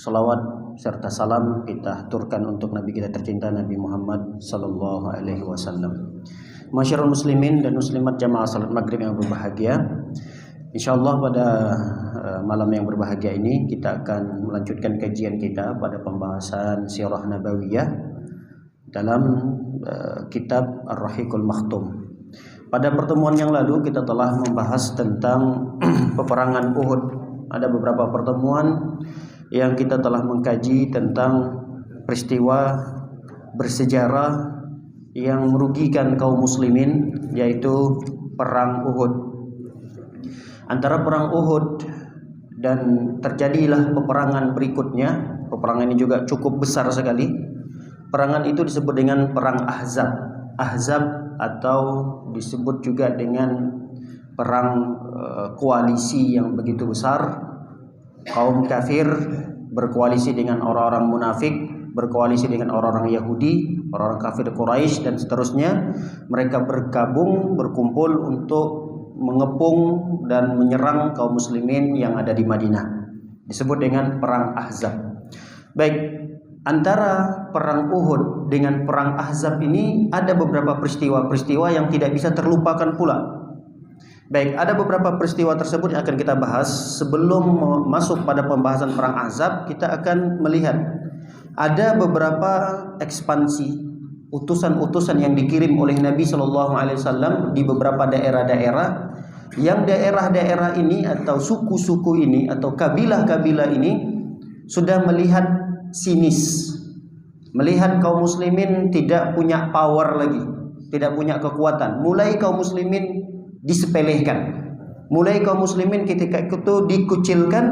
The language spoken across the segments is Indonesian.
Salawat serta salam kita aturkan untuk Nabi kita tercinta Nabi Muhammad sallallahu alaihi wasallam. Masyarul muslimin dan muslimat jamaah salat maghrib yang berbahagia. Insyaallah pada malam yang berbahagia ini kita akan melanjutkan kajian kita pada pembahasan Sirah Nabawiyah dalam kitab Ar-Rahiqul Makhtum. Pada pertemuan yang lalu kita telah membahas tentang peperangan Uhud. Ada beberapa pertemuan yang kita telah mengkaji tentang peristiwa bersejarah yang merugikan kaum muslimin, yaitu perang Uhud. Antara perang Uhud dan terjadilah peperangan berikutnya. Peperangan ini juga cukup besar sekali. Perangan itu disebut dengan perang Ahzab. Ahzab atau disebut juga dengan perang koalisi yang begitu besar. Kaum kafir berkoalisi dengan orang-orang munafik, berkoalisi dengan orang-orang Yahudi, orang-orang kafir Quraisy dan seterusnya. Mereka bergabung, berkumpul untuk mengepung dan menyerang kaum muslimin yang ada di Madinah. Disebut dengan perang Ahzab. Baik, antara perang Uhud dengan perang Ahzab ini ada beberapa peristiwa-peristiwa yang tidak bisa terlupakan pula. Baik, ada beberapa peristiwa tersebut yang akan kita bahas. Sebelum masuk pada pembahasan perang Ahzab, kita akan melihat ada beberapa ekspansi utusan-utusan yang dikirim oleh Nabi Shallallahu Alaihi Wasallam di beberapa daerah-daerah, yang daerah-daerah ini atau suku-suku ini atau kabilah-kabilah ini sudah melihat sinis, melihat kaum muslimin tidak punya power lagi, tidak punya kekuatan. Mulai kaum muslimin disepelekan, mulai kaum muslimin ketika itu dikucilkan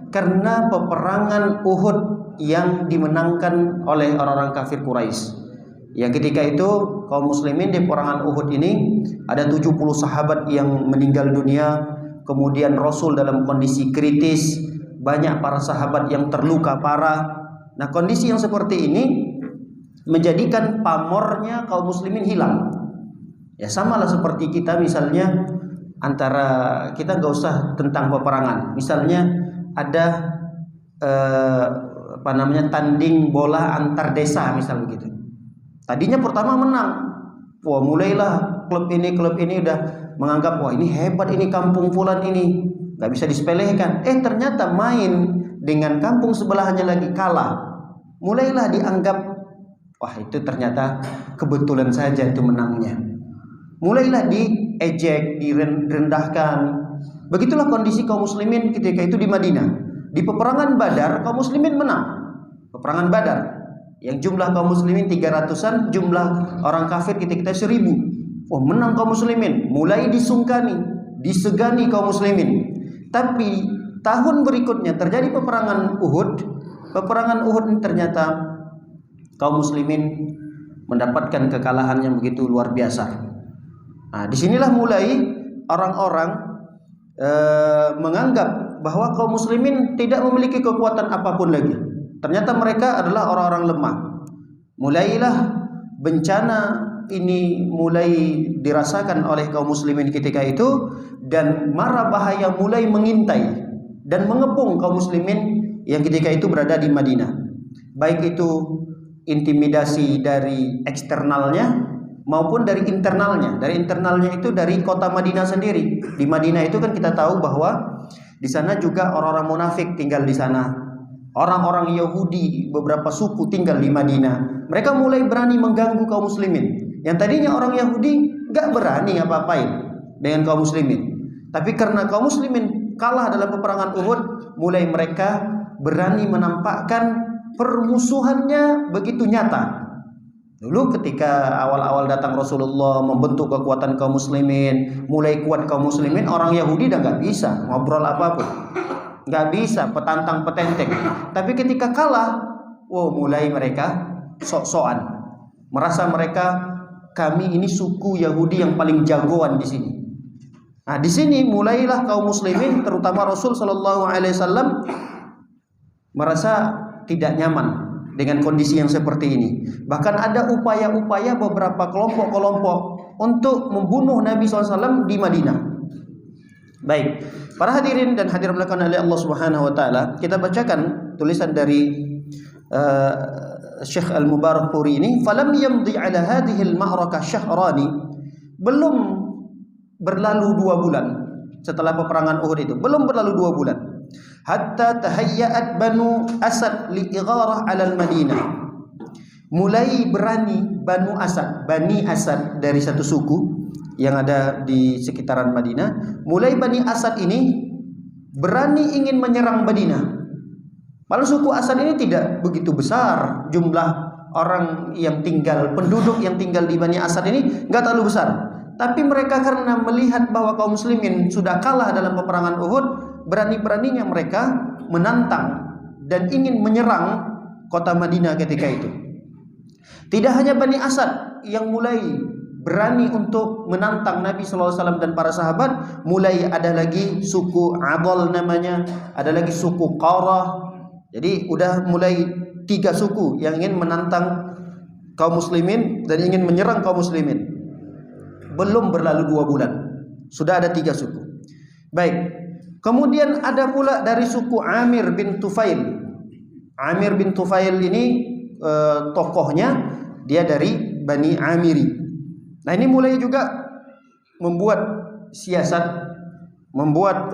karena peperangan Uhud yang dimenangkan oleh orang-orang kafir Quraisy. Yang ketika itu kaum muslimin di peperangan Uhud ini ada 70 sahabat yang meninggal dunia, kemudian Rasul dalam kondisi kritis, banyak para sahabat yang terluka parah. Nah, kondisi yang seperti ini menjadikan pamornya kaum muslimin hilang. Ya, samalah seperti kita misalnya, antara kita nggak usah tentang peperangan. Misalnya ada tanding bola antar desa misal begitu. Tadinya pertama menang, wah mulailah klub ini udah menganggap wah ini hebat, ini kampung fulan ini nggak bisa disepelekan. Ternyata main dengan kampung sebelahnya lagi kalah, mulailah dianggap wah itu ternyata kebetulan saja itu menangnya. Mulailah diejek, direndahkan. Begitulah kondisi kaum muslimin ketika itu di Madinah. Di peperangan Badar kaum muslimin menang. Peperangan Badar yang jumlah kaum muslimin 300-an, jumlah orang kafir ketika itu 1000. Oh, menang kaum muslimin. Mulai disungkani, disegani kaum muslimin. Tapi tahun berikutnya terjadi peperangan Uhud. Peperangan Uhud ini ternyata kaum muslimin mendapatkan kekalahan yang begitu luar biasa. Nah, disinilah mulai orang-orang menganggap bahwa kaum muslimin tidak memiliki kekuatan apapun lagi. Ternyata mereka adalah orang-orang lemah. Mulailah bencana ini mulai dirasakan oleh kaum muslimin ketika itu, dan mara bahaya mulai mengintai dan mengepung kaum muslimin yang ketika itu berada di Madinah. Baik itu intimidasi dari eksternalnya maupun dari internalnya. Dari internalnya itu dari kota Madinah sendiri. Di Madinah itu kan kita tahu bahwa di sana juga orang-orang munafik tinggal di sana. Orang-orang Yahudi, beberapa suku tinggal di Madinah. Mereka mulai berani mengganggu kaum muslimin. Yang tadinya orang Yahudi gak berani apa-apain dengan kaum muslimin. Tapi karena kaum muslimin kalah dalam peperangan Uhud, mulai mereka berani menampakkan permusuhannya begitu nyata. Dulu ketika awal-awal datang Rasulullah membentuk kekuatan kaum muslimin, mulai kuat kaum muslimin, orang Yahudi udah gak bisa ngobrol apapun, gak bisa petantang petenteng. Tapi ketika kalah, mulai mereka sok-sokan, merasa mereka kami ini suku Yahudi yang paling jagoan di sini. Nah, di sini mulailah kaum muslimin, terutama Rasul Shallallahu Alaihi Wasallam, merasa tidak nyaman dengan kondisi yang seperti ini. Bahkan ada upaya-upaya beberapa kelompok-kelompok untuk membunuh Nabi SAW di Madinah. Baik, para hadirin dan hadirat belakang oleh Allah Subhanahu Wa Taala, kita bacakan tulisan dari Syekh Al-Mubarakpuri ini, falam yamdi ala hadhihi al-ma'rakah syahrani, belum berlalu 2 bulan setelah peperangan Uhud itu, belum berlalu 2 bulan, hatta tahayya'at Banu Asad li'igharah 'ala al-Madinah, mulai berani Bani Asad dari satu suku yang ada di sekitaran Madinah, mulai Bani Asad ini berani ingin menyerang Madinah. Padahal suku Asad ini tidak begitu besar, jumlah orang yang tinggal, penduduk yang tinggal di Bani Asad ini nggak terlalu besar. Tapi mereka karena melihat bahwa kaum muslimin sudah kalah dalam peperangan Uhud, berani-beraninya mereka menantang dan ingin menyerang kota Madinah ketika itu. Tidak hanya Bani Asad yang mulai berani untuk menantang Nabi SAW dan para sahabat, mulai ada lagi suku Adal namanya, ada lagi suku Qarah. Jadi udah mulai 3 suku yang ingin menantang kaum muslimin dan ingin menyerang kaum muslimin. Belum berlalu 2 bulan, sudah ada 3 suku. Baik, kemudian ada pula dari suku Amir bin Tufail. Amir bin Tufail ini tokohnya, dia dari Bani Amiri. Nah, ini mulai juga membuat siasat, membuat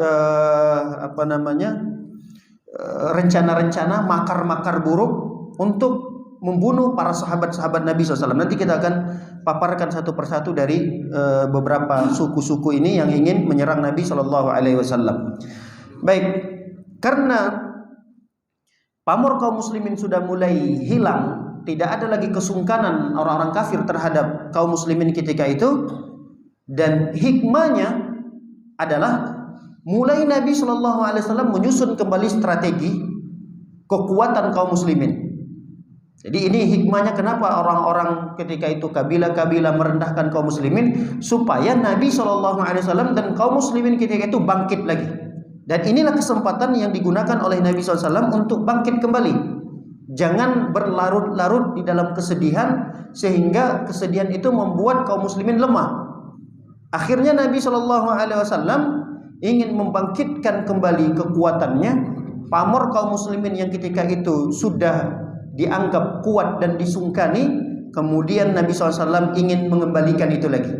rencana-rencana, makar-makar buruk untuk membunuh para sahabat-sahabat Nabi SAW. Nanti kita akan paparkan satu persatu dari beberapa suku-suku ini yang ingin menyerang Nabi SAW. Baik, karena pamor kaum muslimin sudah mulai hilang, tidak ada lagi kesungkanan orang-orang kafir terhadap kaum muslimin ketika itu, dan hikmahnya adalah mulai Nabi SAW menyusun kembali strategi kekuatan kaum muslimin. Jadi ini hikmahnya kenapa orang-orang ketika itu kabilah-kabilah merendahkan kaum muslimin, supaya Nabi SAW dan kaum muslimin ketika itu bangkit lagi. Dan inilah kesempatan yang digunakan oleh Nabi SAW untuk bangkit kembali. Jangan berlarut-larut di dalam kesedihan, sehingga kesedihan itu membuat kaum muslimin lemah. Akhirnya Nabi SAW ingin membangkitkan kembali kekuatannya. Pamor kaum muslimin yang ketika itu sudah dianggap kuat dan disungkani, kemudian Nabi SAW ingin mengembalikan itu lagi.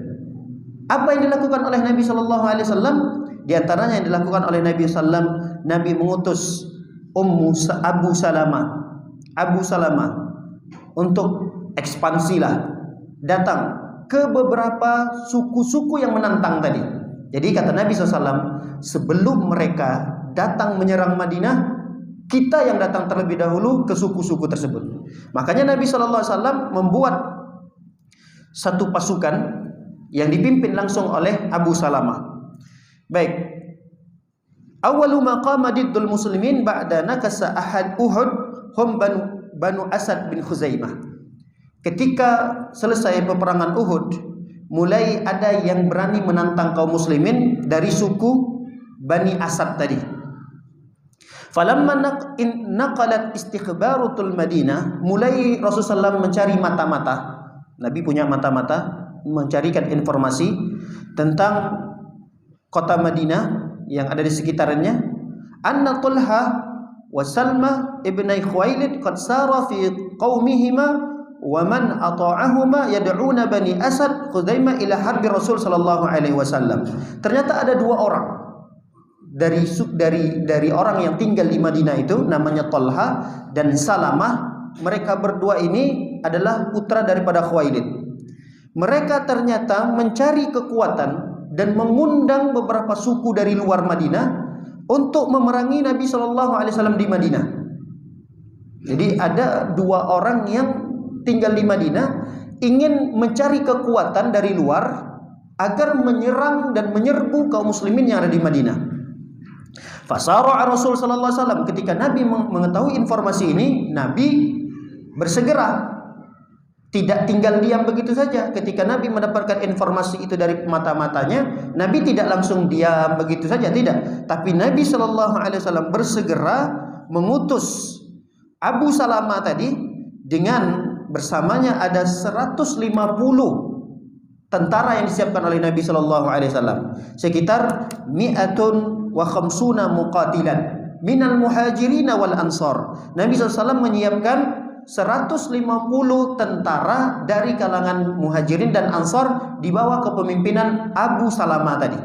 Apa yang dilakukan oleh Nabi SAW? Di antaranya yang dilakukan oleh Nabi SAW, Nabi mengutus Abu Salamah untuk ekspansilah, datang ke beberapa suku-suku yang menantang tadi. Jadi kata Nabi SAW, sebelum mereka datang menyerang Madinah, kita yang datang terlebih dahulu ke suku-suku tersebut. Makanya Nabi SAW membuat satu pasukan yang dipimpin langsung oleh Abu Salamah. Baik, awwalu maqama diddul muslimin ba'da nakasa ahad Uhud hum Banu Asad bin Khuzaimah. Ketika selesai peperangan Uhud, mulai ada yang berani menantang kaum muslimin dari suku Bani Asad tadi. Falamma naqalat istikhbaratul Madinah, mulai Rasulullah SAW mencari mata-mata. Nabi punya mata-mata, mencarikan informasi tentang kota Madinah yang ada di sekitarnya. Anna Tulha wa Salma ibnai Khuwailid qad sara fi qaumihima wa man ata'ahuma yad'una Bani Asad Khuzaimah ila harbi Rasul sallallahu alaihi wasallam. Ternyata ada 2 orang dari orang yang tinggal di Madinah itu, namanya Talha dan Salamah. Mereka berdua ini adalah putra daripada Khuwailid. Mereka ternyata mencari kekuatan dan mengundang beberapa suku dari luar Madinah untuk memerangi Nabi SAW di Madinah. Jadi ada 2 orang yang tinggal di Madinah ingin mencari kekuatan dari luar agar menyerang dan menyerbu kaum muslimin yang ada di Madinah. Fasara'a Rasul sallallahu alaihi wasallam, ketika Nabi mengetahui informasi ini, Nabi bersegera, tidak tinggal diam begitu saja. Ketika Nabi mendapatkan informasi itu dari mata-matanya, Nabi tidak langsung diam begitu saja, tidak. Tapi Nabi sallallahu alaihi wasallam bersegera mengutus Abu Salamah tadi, dengan bersamanya ada 150 tentara yang disiapkan oleh Nabi sallallahu alaihi wasallam, sekitar 150 muqatilan. minal muhajirin wal ansor. Nabi SAW menyiapkan 150 tentara dari kalangan muhajirin dan ansor di bawah kepemimpinan Abu Salamah tadi.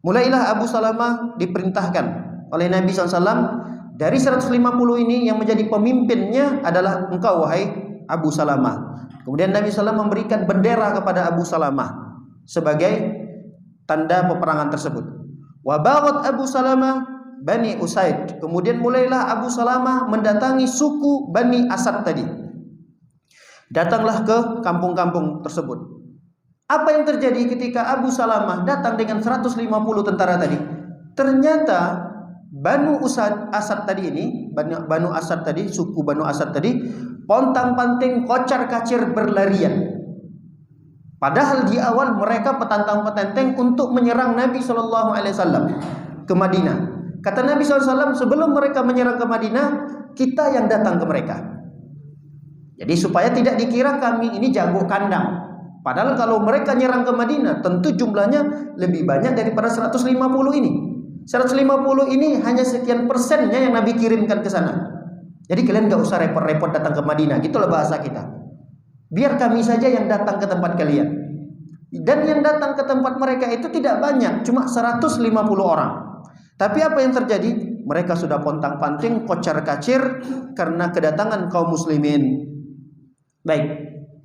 Mulailah Abu Salamah diperintahkan oleh Nabi SAW, dari 150 ini yang menjadi pemimpinnya adalah engkau wahai Abu Salamah. Kemudian Nabi SAW memberikan bendera kepada Abu Salamah sebagai tanda peperangan tersebut. Wa baghat Abu Salamah Bani Usaid. Kemudian mulailah Abu Salamah mendatangi suku Bani Asad tadi. Datanglah ke kampung-kampung tersebut. Apa yang terjadi ketika Abu Salamah datang dengan 150 tentara tadi? Ternyata Banu Asad tadi ini, Banu Asad tadi, suku Banu Asad tadi, pontang-panting, kocar-kacir berlarian. Padahal di awal mereka petantang-petenteng untuk menyerang Nabi SAW ke Madinah. Kata Nabi SAW, sebelum mereka menyerang ke Madinah, kita yang datang ke mereka. Jadi supaya tidak dikira kami ini jago kandang. Padahal kalau mereka nyerang ke Madinah, tentu jumlahnya lebih banyak daripada 150 ini. 150 ini hanya sekian persennya yang Nabi kirimkan ke sana. Jadi kalian gak usah repot-repot datang ke Madinah. Gitulah bahasa kita. Biar kami saja yang datang ke tempat kalian. Dan yang datang ke tempat mereka itu tidak banyak, cuma 150 orang. Tapi apa yang terjadi? Mereka sudah pontang-panting, kocar-kacir karena kedatangan kaum muslimin. Baik,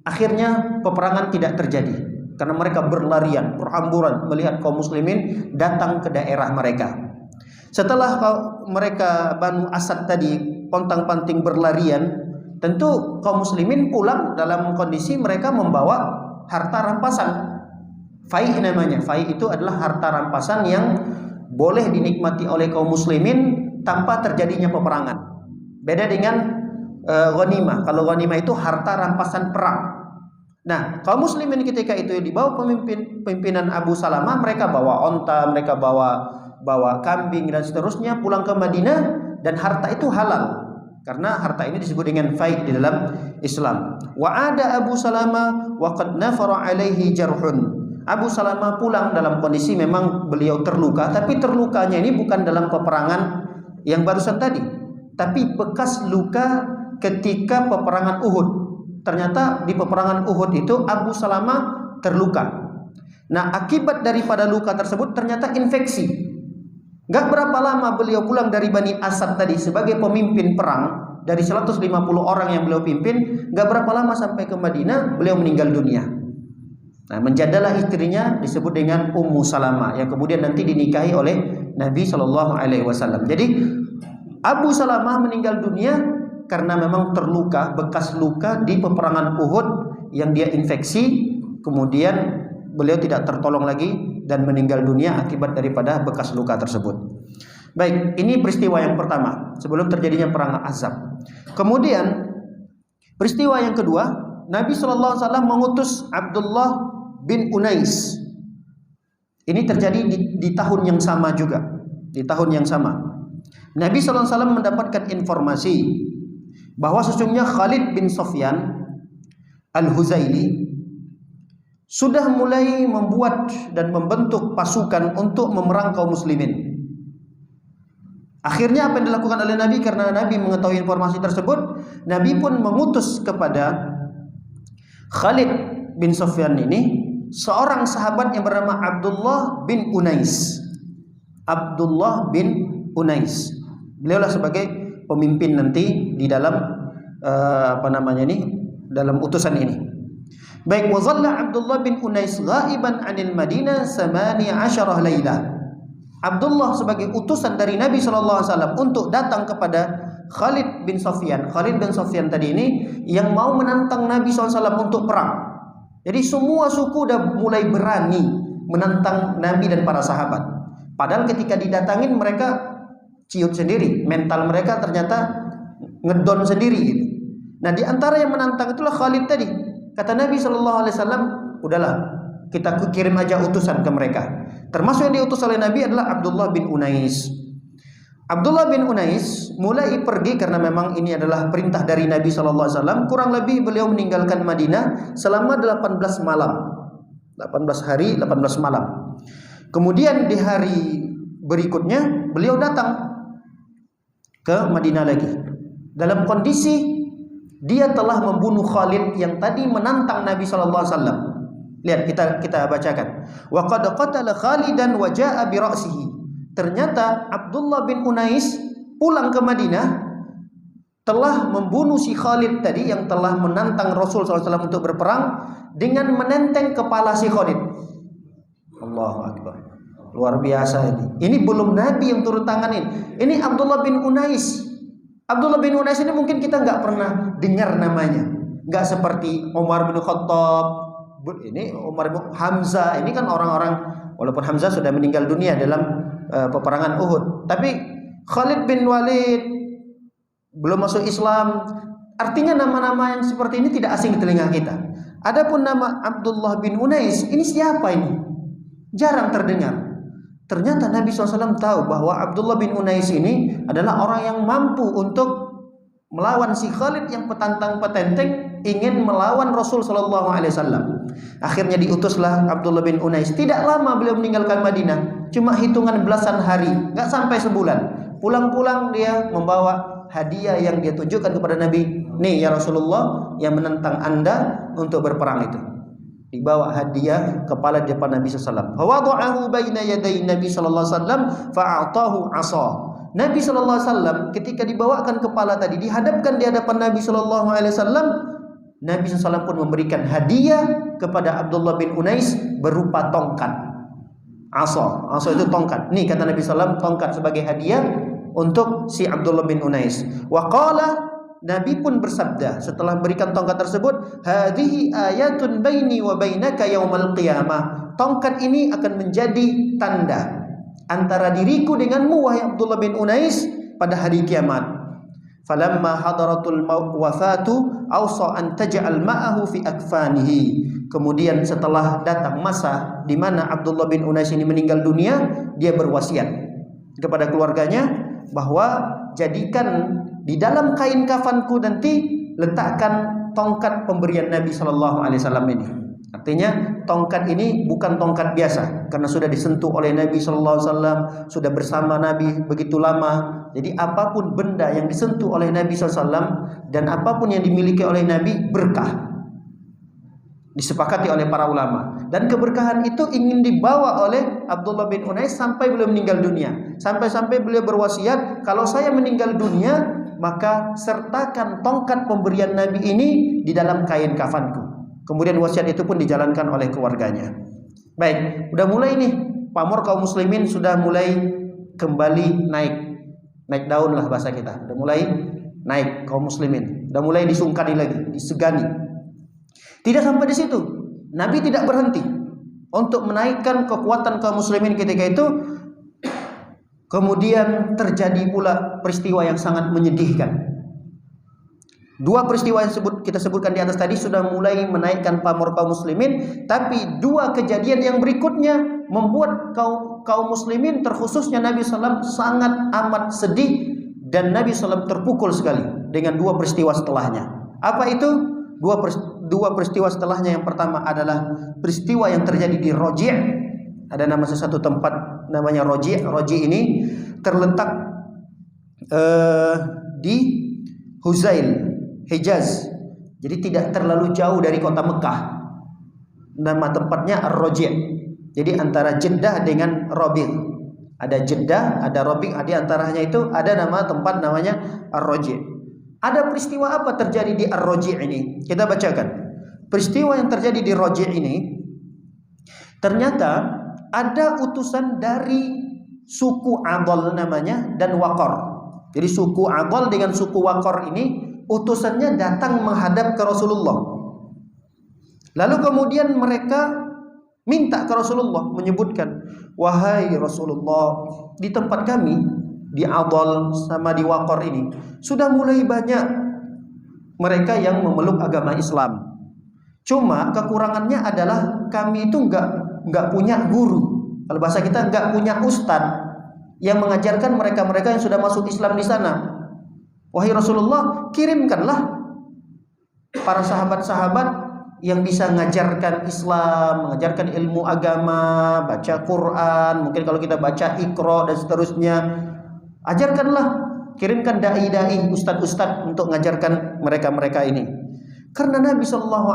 akhirnya peperangan tidak terjadi karena mereka berlarian, berhamburan melihat kaum muslimin datang ke daerah mereka. Setelah mereka Banu Asad tadi pontang-panting berlarian, tentu kaum muslimin pulang dalam kondisi mereka membawa harta rampasan. Fai namanya. Fai itu adalah harta rampasan yang boleh dinikmati oleh kaum muslimin tanpa terjadinya peperangan. Beda dengan ghanimah. Kalau ghanimah itu harta rampasan perang. Nah, kaum muslimin ketika itu di bawah pimpinan Abu Salamah, mereka bawa onta, mereka bawa kambing dan seterusnya pulang ke Madinah, dan harta itu halal karena harta ini disebut dengan fai di dalam Islam. Wa ada Abu Salamah wa qad nafara alaihi jarhun. Abu Salamah pulang dalam kondisi memang beliau terluka, tapi terlukanya ini bukan dalam peperangan yang barusan tadi, tapi bekas luka ketika peperangan Uhud. Ternyata di peperangan Uhud itu Abu Salamah terluka. Nah, akibat daripada luka tersebut ternyata infeksi. Gak berapa lama beliau pulang dari Bani Asad tadi sebagai pemimpin perang, dari 150 orang yang beliau pimpin, gak berapa lama sampai ke Madinah beliau meninggal dunia. Nah, menjadalah istrinya disebut dengan Ummu Salamah yang kemudian nanti dinikahi oleh Nabi SAW. Jadi Abu Salamah meninggal dunia karena memang terluka, bekas luka di peperangan Uhud yang dia infeksi, kemudian beliau tidak tertolong lagi dan meninggal dunia akibat daripada bekas luka tersebut. Baik, ini peristiwa yang pertama sebelum terjadinya perang Ahzab. Kemudian peristiwa yang kedua, Nabi SAW mengutus Abdullah bin Unais. Ini terjadi di tahun yang sama juga. Di tahun yang sama Nabi SAW mendapatkan informasi bahwa sesungguhnya Khalid bin Sufyan Al-Huzaili sudah mulai membuat dan membentuk pasukan untuk memerang kaum muslimin. Akhirnya apa yang dilakukan oleh Nabi, karena Nabi mengetahui informasi tersebut, Nabi pun mengutus kepada Khalid bin Sufyan ini seorang sahabat yang bernama Abdullah bin Unais. Abdullah bin Unais. Beliaulah sebagai pemimpin nanti di dalam dalam utusan ini. Baik, wa dhalla Abdullah bin Unais ghaiban 'anil Madinah 18 laila. Abdullah sebagai utusan dari Nabi SAW untuk datang kepada Khalid bin Sufyan. Khalid bin Sufyan tadi ini yang mau menantang Nabi SAW untuk perang. Jadi semua suku udah mulai berani menantang Nabi dan para sahabat. Padahal ketika didatangin mereka ciut sendiri, mental mereka ternyata ngedon sendiri gitu. Nah, di antara yang menantang itulah Khalid tadi. Kata Nabi SAW, udahlah kita kirim aja utusan ke mereka. Termasuk yang diutus oleh Nabi adalah Abdullah bin Unais. Abdullah bin Unais mulai pergi karena memang ini adalah perintah dari Nabi SAW. Kurang lebih beliau meninggalkan Madinah selama 18 malam. 18 hari, 18 malam. Kemudian di hari berikutnya beliau datang ke Madinah lagi. Dalam kondisi dia telah membunuh Khalid yang tadi menantang Nabi sallallahu alaihi wasallam. Lihat, kita bacakan. Wa qad qatala Khalidan wa jaa bi ra'sihi. Ternyata Abdullah bin Unais pulang ke Madinah telah membunuh si Khalid tadi yang telah menantang Rasul SAW untuk berperang dengan menenteng kepala si Khalid. Allahu Akbar. Luar biasa ini. Ini belum Nabi yang turun tanganin. Ini Abdullah bin Unais. Abdullah bin Unais ini mungkin kita nggak pernah dengar namanya. Nggak seperti Umar bin Khattab. Ini Umar bin Hamzah. Ini kan orang-orang, walaupun Hamzah sudah meninggal dunia dalam peperangan Uhud. Tapi Khalid bin Walid belum masuk Islam. Artinya nama-nama yang seperti ini tidak asing di telinga kita. Adapun nama Abdullah bin Unais, ini siapa ini? Jarang terdengar. Ternyata Nabi SAW tahu bahwa Abdullah bin Unais ini adalah orang yang mampu untuk melawan si Khalid yang petantang petenteng ingin melawan Rasul SAW. Akhirnya diutuslah Abdullah bin Unais. Tidak lama beliau meninggalkan Madinah, cuma hitungan belasan hari, nggak sampai sebulan. Pulang-pulang dia membawa hadiah yang dia tunjukkan kepada Nabi. Nih ya Rasulullah, yang menentang Anda untuk berperang itu. Dibawa hadiah kepala di depan Nabi SAW. Fawada'ahu baina yaday Nabi SAW fa'atahu 'asa. Nabi SAW ketika dibawakan kepala tadi dihadapkan di hadapan Nabi SAW, Nabi SAW pun memberikan hadiah kepada Abdullah bin Unais berupa tongkat. Asa itu tongkat. Nih kata Nabi SAW, tongkat sebagai hadiah untuk si Abdullah bin Unais. Wa qala, Nabi pun bersabda setelah memberikan tongkat tersebut, hadhihi ayatun baini wa bainaka yaumal qiyamah. Tongkat ini akan menjadi tanda antara diriku denganmu wahai Abdullah bin Unais pada hari kiamat. Falamma hadaratul wafatu awsa an taj'al ma'ahu fi akfanihi. Kemudian setelah datang masa di mana Abdullah bin Unais ini meninggal dunia, dia berwasiat kepada keluarganya bahwa jadikan di dalam kain kafanku nanti letakkan tongkat pemberian Nabi Shallallahu Alaihi Wasallam ini. Artinya tongkat ini bukan tongkat biasa karena sudah disentuh oleh Nabi Shallallahu Alaihi Wasallam, sudah bersama Nabi begitu lama. Jadi apapun benda yang disentuh oleh Nabi Shallallahu Alaihi Wasallam dan apapun yang dimiliki oleh Nabi berkah. Disepakati oleh para ulama, dan keberkahan itu ingin dibawa oleh Abdullah bin Unais sampai beliau meninggal dunia. Sampai-sampai beliau berwasiat, kalau saya meninggal dunia maka sertakan tongkat pemberian Nabi ini di dalam kain kafanku. Kemudian wasiat itu pun dijalankan oleh keluarganya. Baik, udah mulai nih pamor kaum muslimin sudah mulai kembali naik daun lah bahasa kita. Udah mulai naik kaum muslimin, udah mulai disungkani lagi, disegani. Tidak sampai di situ, Nabi tidak berhenti untuk menaikkan kekuatan kaum muslimin ketika itu. Kemudian terjadi pula peristiwa yang sangat menyedihkan. Dua peristiwa yang kita sebutkan di atas tadi sudah mulai menaikkan pamor kaum muslimin, tapi dua kejadian yang berikutnya membuat kaum muslimin, terkhususnya Nabi SAW, sangat amat sedih, dan Nabi SAW terpukul sekali dengan dua peristiwa setelahnya. Apa itu? Dua peristiwa setelahnya. Yang pertama adalah peristiwa yang terjadi di Roji'. Ada nama sesuatu tempat namanya Roji'. Roji' ini terletak di Huzail, Hijaz. Jadi tidak terlalu jauh dari kota Mekah. Nama tempatnya Ar-Roji'. Jadi antara Jeddah dengan Rabi'. Ada Jeddah, ada Rabi'. Di antaranya itu ada nama tempat namanya Ar-Roji'. Ada peristiwa apa terjadi di Ar-Roji' ini? Kita bacakan. Peristiwa yang terjadi di Roji' ini, ternyata ada utusan dari suku Adal namanya dan Waqar. Jadi suku Adal dengan suku Waqar ini utusannya datang menghadap ke Rasulullah. Lalu kemudian mereka minta ke Rasulullah, menyebutkan, wahai Rasulullah, di tempat kami di Adal sama di Waqar ini sudah mulai banyak mereka yang memeluk agama Islam. Cuma kekurangannya adalah kami itu nggak punya guru. Kalau bahasa kita nggak punya ustadz yang mengajarkan mereka-mereka yang sudah masuk Islam di sana. Wahai Rasulullah, kirimkanlah para sahabat-sahabat yang bisa mengajarkan Islam, mengajarkan ilmu agama, baca Quran, mungkin kalau kita baca Iqra dan seterusnya. Ajarkanlah kirimkan dai-dai, ustadz-ustadz untuk mengajarkan mereka-mereka ini. Karena Nabi SAW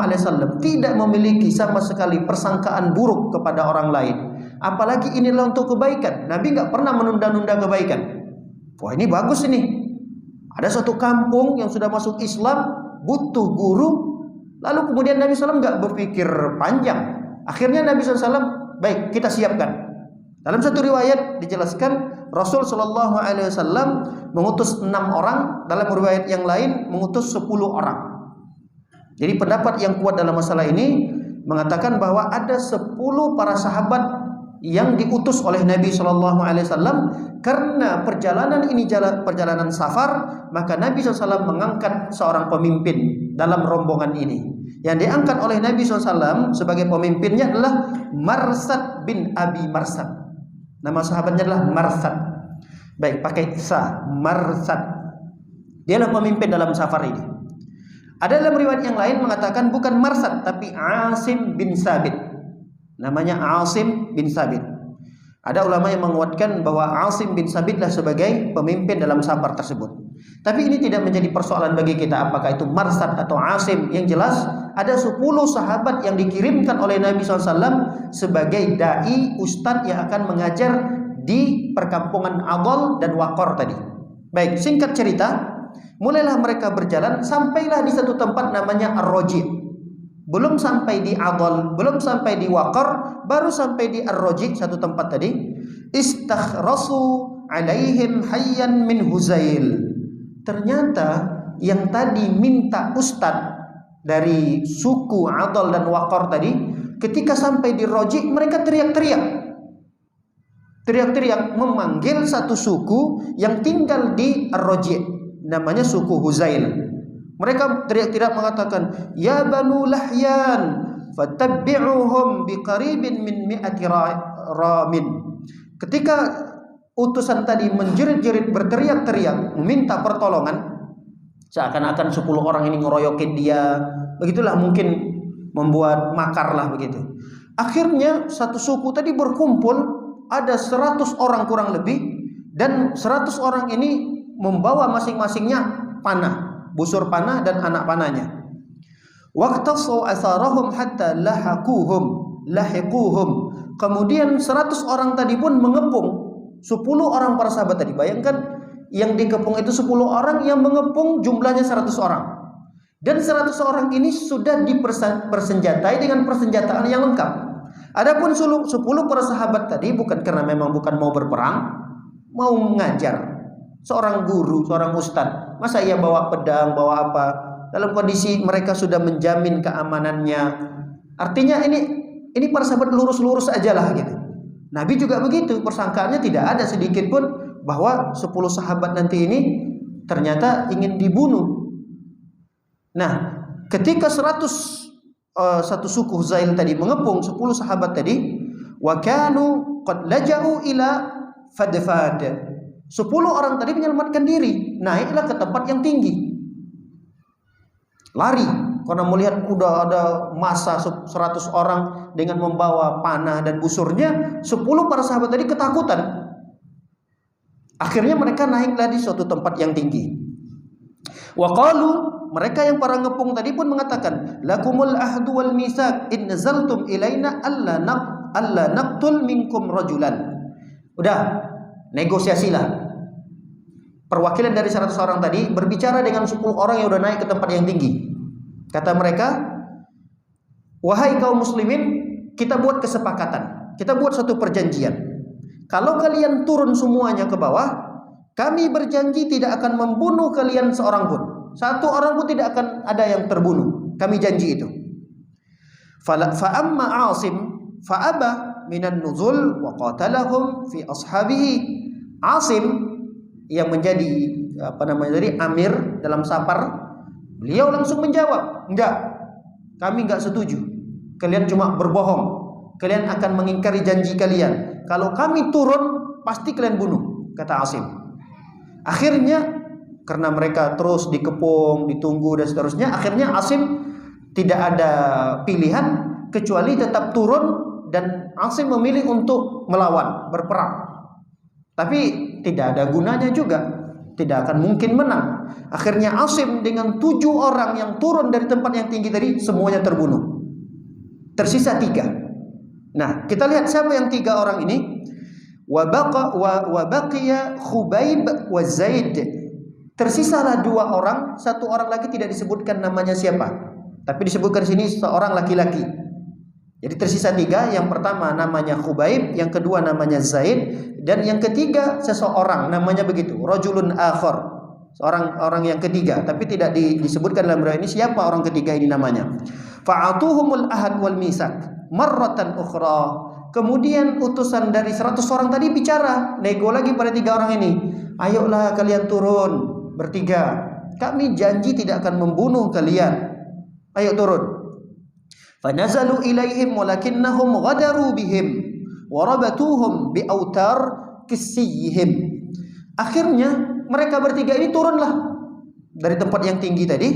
tidak memiliki sama sekali persangkaan buruk kepada orang lain. Apalagi inilah untuk kebaikan. Nabi nggak pernah menunda-nunda kebaikan. Wah, ini bagus ini. Ada satu kampung yang sudah masuk Islam, butuh guru. Lalu kemudian Nabi SAW nggak berpikir panjang. Akhirnya Nabi SAW, baik, kita siapkan. Dalam satu riwayat dijelaskan Rasul Shallallahu Alaihi Wasallam mengutus 6 orang, dalam riwayat yang lain mengutus 10 orang. Jadi pendapat yang kuat dalam masalah ini mengatakan bahwa ada 10 para sahabat yang diutus oleh Nabi Shallallahu Alaihi Wasallam karena perjalanan ini perjalanan safar, maka Nabi SAW mengangkat seorang pemimpin dalam rombongan ini. Yang diangkat oleh Nabi SAW sebagai pemimpinnya adalah Marsad bin Abi Marsad. Nama sahabatnya adalah Marsad. Baik, pakai sa, Marsad. Dialah pemimpin dalam safar ini. Ada dalam riwayat yang lain mengatakan bukan Marsad tapi Asim bin Sabit. Namanya Asim bin Sabit. Ada ulama yang menguatkan bahwa Asim bin Sabit lah sebagai pemimpin dalam safar tersebut. Tapi ini tidak menjadi persoalan bagi kita apakah itu Marsad atau Asim. Yang jelas ada 10 sahabat yang dikirimkan oleh Nabi SAW sebagai dai, ustadz yang akan mengajar di perkampungan Adol dan Waqar tadi. Baik, singkat cerita, mulailah mereka berjalan, sampailah di satu tempat namanya Ar-Roji. Belum sampai di Adol, belum sampai di Waqar, baru sampai di Ar-Roji, satu tempat tadi. Istakhrasu alaihim hayyan min Huzail. Ternyata yang tadi minta ustadz dari suku Adol dan Waqar tadi, ketika sampai di Roji, mereka teriak-teriak memanggil satu suku yang tinggal di Ar-Roji, namanya suku Huzail. Mereka teriak-teriak mengatakan, ya Banu Lahyan fattabi'uhum biqaribin min mi'ati ramin. Ketika utusan tadi menjerit-jerit, berteriak-teriak meminta pertolongan, seakan-akan 10 orang ini ngeroyokin dia, begitulah, mungkin membuat makar lah begitu. Akhirnya satu suku tadi berkumpul, ada 100 orang kurang lebih, dan 100 orang ini membawa masing-masingnya panah, busur panah dan anak panahnya. Waqtasu asarahum hatta lahiquhum. Kemudian 100 orang tadi pun mengepung 10 orang para sahabat tadi. Bayangkan, yang dikepung itu 10 orang, yang mengepung jumlahnya 100 orang. Dan 100 orang ini sudah dipersenjatai dengan persenjataan yang lengkap. Adapun 10 para sahabat tadi bukan karena memang bukan mau berperang, mau mengajar. Seorang guru, seorang ustadz, masa ia bawa pedang, bawa apa? Dalam kondisi mereka sudah menjamin keamanannya. Artinya ini para sahabat lurus-lurus aja lah gitu. Nabi juga begitu, persangkaannya tidak ada sedikit pun bahwa 10 sahabat nanti ini ternyata ingin dibunuh. Nah, ketika satu suku Huzail tadi mengepung 10 sahabat tadi, wa kanu qad laja'u ila fadfad. 10 orang tadi menyelamatkan diri, naiklah ke tempat yang tinggi. Lari karena melihat udah ada massa 100 orang dengan membawa panah dan busurnya, 10 para sahabat tadi ketakutan. Akhirnya mereka naiklah di suatu tempat yang tinggi. Wa qalu, mereka yang para ngepung tadi pun mengatakan, lakumul ahdu wal misaq in nazaltum ilaina alla naqtul minkum rajulan. Udah, negosiasilah. Perwakilan dari 100 orang tadi berbicara dengan 10 orang yang udah naik ke tempat yang tinggi. Kata mereka, wahai kaum muslimin, kita buat kesepakatan, kita buat satu perjanjian. Kalau kalian turun semuanya ke bawah, kami berjanji tidak akan membunuh kalian seorang pun. Satu orang pun tidak akan ada yang terbunuh. Kami janji itu. Fa'amma Asim fa'aba minan nuzul wa qatalahum fi ashabihi. Asim yang menjadi dari amir dalam safar, beliau langsung menjawab, enggak, kami enggak setuju. Kalian cuma berbohong. Kalian akan mengingkari janji kalian. Kalau kami turun, pasti kalian bunuh, kata Asim. Akhirnya karena mereka terus dikepung, ditunggu dan seterusnya, akhirnya Asim tidak ada pilihan kecuali tetap turun, dan Asim memilih untuk melawan, berperang. Tapi tidak ada gunanya juga. tidak akan mungkin menang. Akhirnya Asim dengan 7 orang yang turun dari tempat yang tinggi tadi semuanya terbunuh. Tersisa 3. Nah, kita lihat siapa yang 3 orang ini. Wa baqiya Khubaib wa Zaid. Tersisalah 2 orang, 1 orang lagi tidak disebutkan namanya siapa. Tapi disebutkan di sini seorang laki-laki. Jadi tersisa 3, yang pertama namanya Khubaib, yang kedua namanya Zaid, dan yang ketiga seseorang namanya begitu, rajulun akhar, seorang orang yang ketiga, tapi tidak disebutkan dalam riwayat ini siapa orang ketiga ini namanya. Fa'atuhumul ahad wal misak marratan ukhra. Kemudian utusan dari 100 orang tadi bicara, nego lagi pada 3 orang ini. Ayolah kalian turun bertiga. Kami janji tidak akan membunuh kalian. Ayo turun. Fanazalu ilaihim walakinnahum ghadaru bihim warabatuhum biautar kisiyihim. Akhirnya mereka bertiga ini turunlah dari tempat yang tinggi tadi.